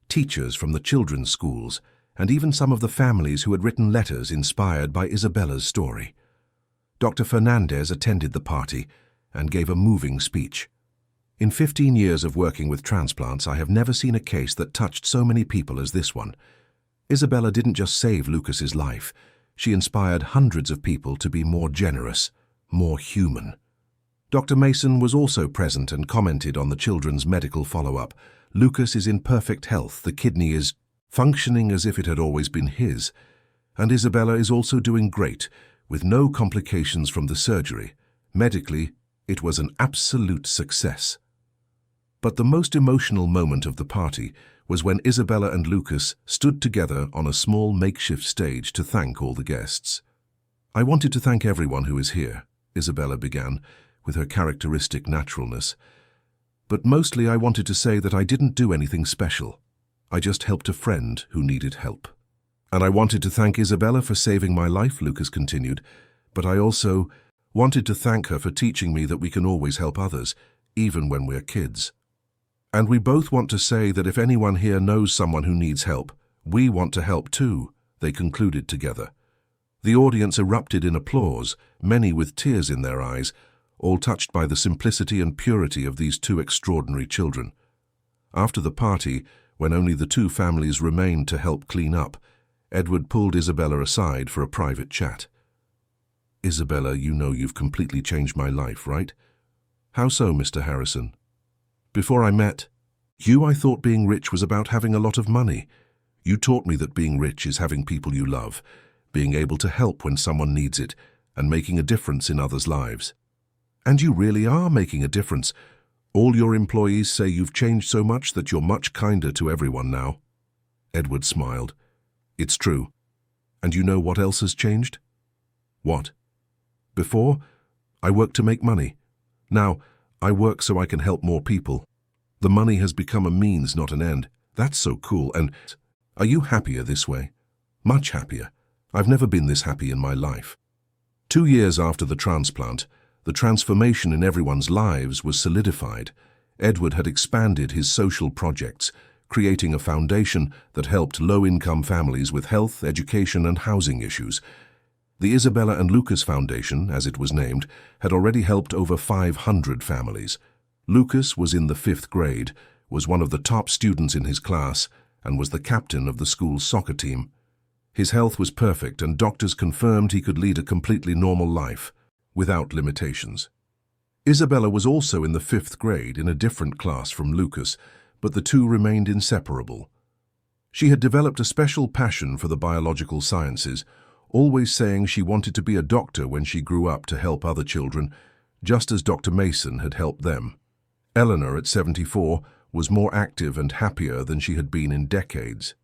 teachers from the children's schools, and even some of the families who had written letters inspired by Isabella's story. Dr. Fernandez attended the party and gave a moving speech. "In 15 years of working with transplants, I have never seen a case that touched so many people as this one. Isabella didn't just save Lucas's life, she inspired hundreds of people to be more generous, more human." Dr. Mason was also present and commented on the children's medical follow-up. "Lucas is in perfect health, the kidney is functioning as if it had always been his, and Isabella is also doing great, with no complications from the surgery. Medically, it was an absolute success." But the most emotional moment of the party was when Isabella and Lucas stood together on a small makeshift stage to thank all the guests. "I wanted to thank everyone who is here," Isabella began, with her characteristic naturalness. "But mostly I wanted to say that I didn't do anything special. I just helped a friend who needed help." "And I wanted to thank Isabella for saving my life," Lucas continued, "but I also wanted to thank her for teaching me that we can always help others, even when we're kids. And we both want to say that if anyone here knows someone who needs help, we want to help too," they concluded together. The audience erupted in applause, many with tears in their eyes, all touched by the simplicity and purity of these two extraordinary children. After the party, when only the two families remained to help clean up, Edward pulled Isabella aside for a private chat. "Isabella, you know you've completely changed my life, right?" "How so, Mr. Harrison?" "Before I met you, I thought being rich was about having a lot of money. You taught me that being rich is having people you love, being able to help when someone needs it, and making a difference in others' lives. And you really are making a difference. All your employees say you've changed so much that you're much kinder to everyone now." Edward smiled. "It's true. And you know what else has changed?" "What?" "Before, I worked to make money. Now, I work so I can help more people. The money has become a means, not an end. That's so cool. And are you happier this way?" "Much happier. I've never been this happy in my life." 2 years after the transplant, the transformation in everyone's lives was solidified. Edward had expanded his social projects, creating a foundation that helped low-income families with health, education, and housing issues. The Isabella and Lucas Foundation, as it was named, had already helped over 500 families. Lucas was in the 5th grade, was one of the top students in his class, and was the captain of the school's soccer team. His health was perfect, and doctors confirmed he could lead a completely normal life, without limitations. Isabella was also in the 5th grade, in a different class from Lucas, but the two remained inseparable. She had developed a special passion for the biological sciences, always saying she wanted to be a doctor when she grew up to help other children, just as Dr. Mason had helped them. Eleanor, at 74, was more active and happier than she had been in decades.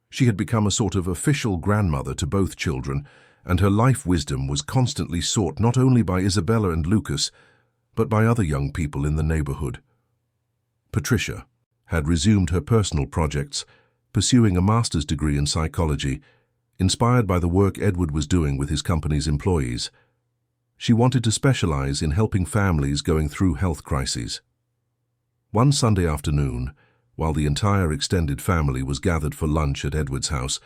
She had become a sort of official grandmother to both children, and her life wisdom was constantly sought not only by Isabella and Lucas, but by other young people in the neighborhood. Patricia had resumed her personal projects, pursuing a master's degree in psychology, inspired by the work Edward was doing with his company's employees. She wanted to specialize in helping families going through health crises. One Sunday afternoon, while the entire extended family was gathered for lunch at Edward's house,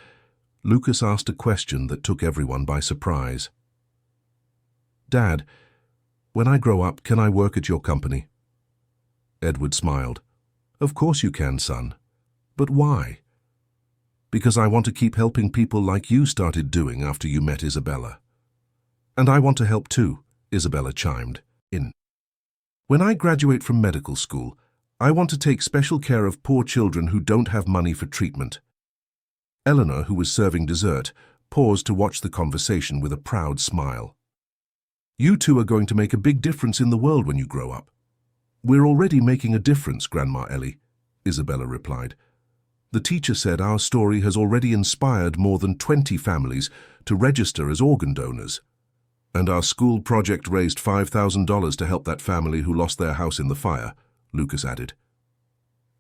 Lucas asked a question that took everyone by surprise. "Dad, when I grow up, can I work at your company?" Edward smiled. "Of course you can, son. But why?" "Because I want to keep helping people like you started doing after you met Isabella." "And I want to help too," Isabella chimed in. "When I graduate from medical school, I want to take special care of poor children who don't have money for treatment." Eleanor, who was serving dessert, paused to watch the conversation with a proud smile. "You two are going to make a big difference in the world when you grow up." "We're already making a difference, Grandma Ellie," Isabella replied. "The teacher said our story has already inspired more than 20 families to register as organ donors. And our school project raised $5,000 to help that family who lost their house in the fire," Lucas added.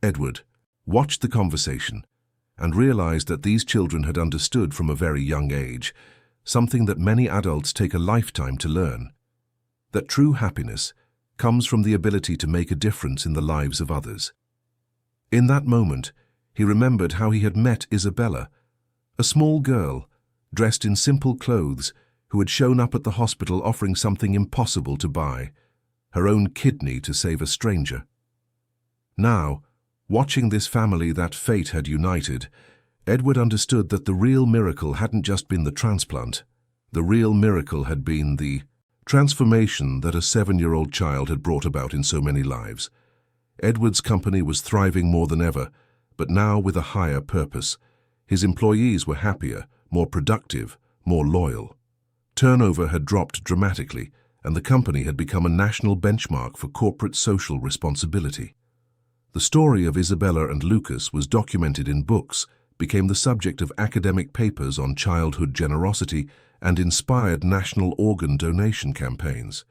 Edward watched the conversation and realized that these children had understood from a very young age something that many adults take a lifetime to learn, that true happiness comes from the ability to make a difference in the lives of others. In that moment, he remembered how he had met Isabella, a small girl, dressed in simple clothes, who had shown up at the hospital offering something impossible to buy, her own kidney to save a stranger. Now, watching this family that fate had united, Edward understood that the real miracle hadn't just been the transplant. The real miracle had been the transformation that a 7-year-old child had brought about in so many lives. Edward's company was thriving more than ever, but now with a higher purpose. His employees were happier, more productive, more loyal. Turnover had dropped dramatically, and the company had become a national benchmark for corporate social responsibility. The story of Isabella and Lucas was documented in books, became the subject of academic papers on childhood generosity, and inspired national organ donation campaigns.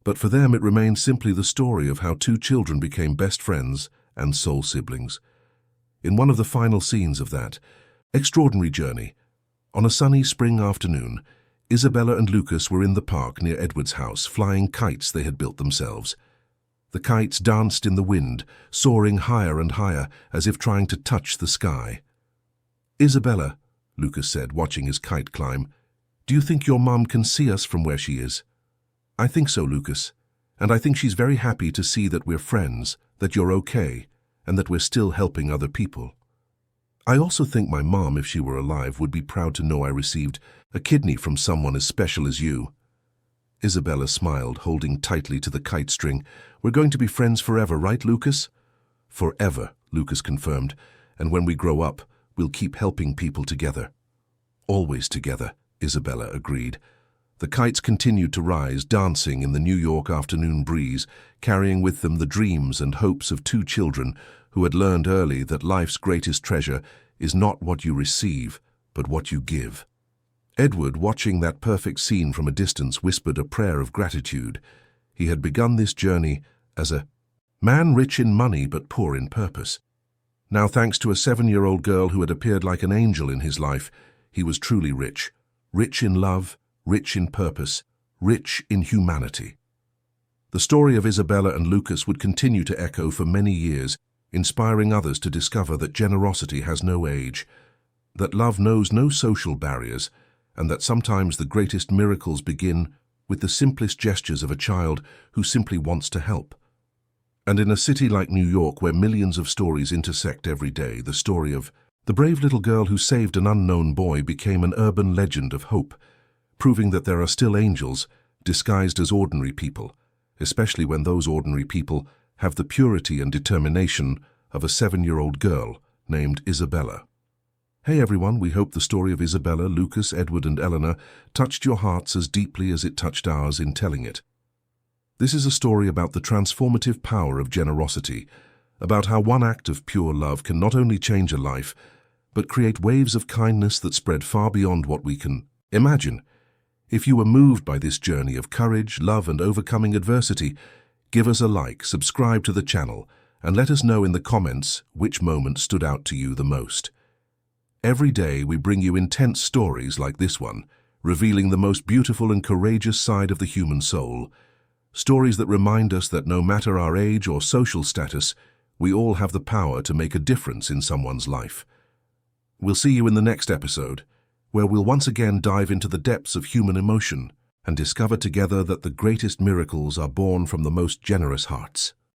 But for them it remained simply the story of how two children became best friends and soul siblings. In one of the final scenes of that extraordinary journey, on a sunny spring afternoon, Isabella and Lucas were in the park near Edward's house, flying kites they had built themselves. The kites danced in the wind, soaring higher and higher, as if trying to touch the sky. "Isabella," Lucas said, watching his kite climb, "do you think your mom can see us from where she is?" "I think so, Lucas, and I think she's very happy to see that we're friends, that you're okay, and that we're still helping other people. I also think my mom, if she were alive, would be proud to know I received a kidney from someone as special as you." Isabella smiled, holding tightly to the kite string. "We're going to be friends forever, right, Lucas?" "Forever," Lucas confirmed, "and when we grow up, we'll keep helping people together." "Always together," Isabella agreed. The kites continued to rise, dancing in the New York afternoon breeze, carrying with them the dreams and hopes of two children who had learned early that life's greatest treasure is not what you receive, but what you give. Edward, watching that perfect scene from a distance, whispered a prayer of gratitude. He had begun this journey as a man rich in money but poor in purpose. Now, thanks to a 7-year-old girl who had appeared like an angel in his life, he was truly rich. Rich in love, rich in purpose, rich in humanity. The story of Isabella and Lucas would continue to echo for many years, inspiring others to discover that generosity has no age, that love knows no social barriers, and that sometimes the greatest miracles begin with the simplest gestures of a child who simply wants to help. And in a city like New York, where millions of stories intersect every day, the story of the brave little girl who saved an unknown boy became an urban legend of hope, proving that there are still angels disguised as ordinary people, especially when those ordinary people have the purity and determination of a 7-year-old girl named Isabella. Hey everyone, we hope the story of Isabella, Lucas, Edward and Eleanor touched your hearts as deeply as it touched ours in telling it. This is a story about the transformative power of generosity, about how one act of pure love can not only change a life, but create waves of kindness that spread far beyond what we can imagine. If you were moved by this journey of courage, love, and overcoming adversity, give us a like, subscribe to the channel, and let us know in the comments which moment stood out to you the most. Every day we bring you intense stories like this one, revealing the most beautiful and courageous side of the human soul. Stories that remind us that no matter our age or social status, we all have the power to make a difference in someone's life. We'll see you in the next episode, where we'll once again dive into the depths of human emotion and discover together that the greatest miracles are born from the most generous hearts.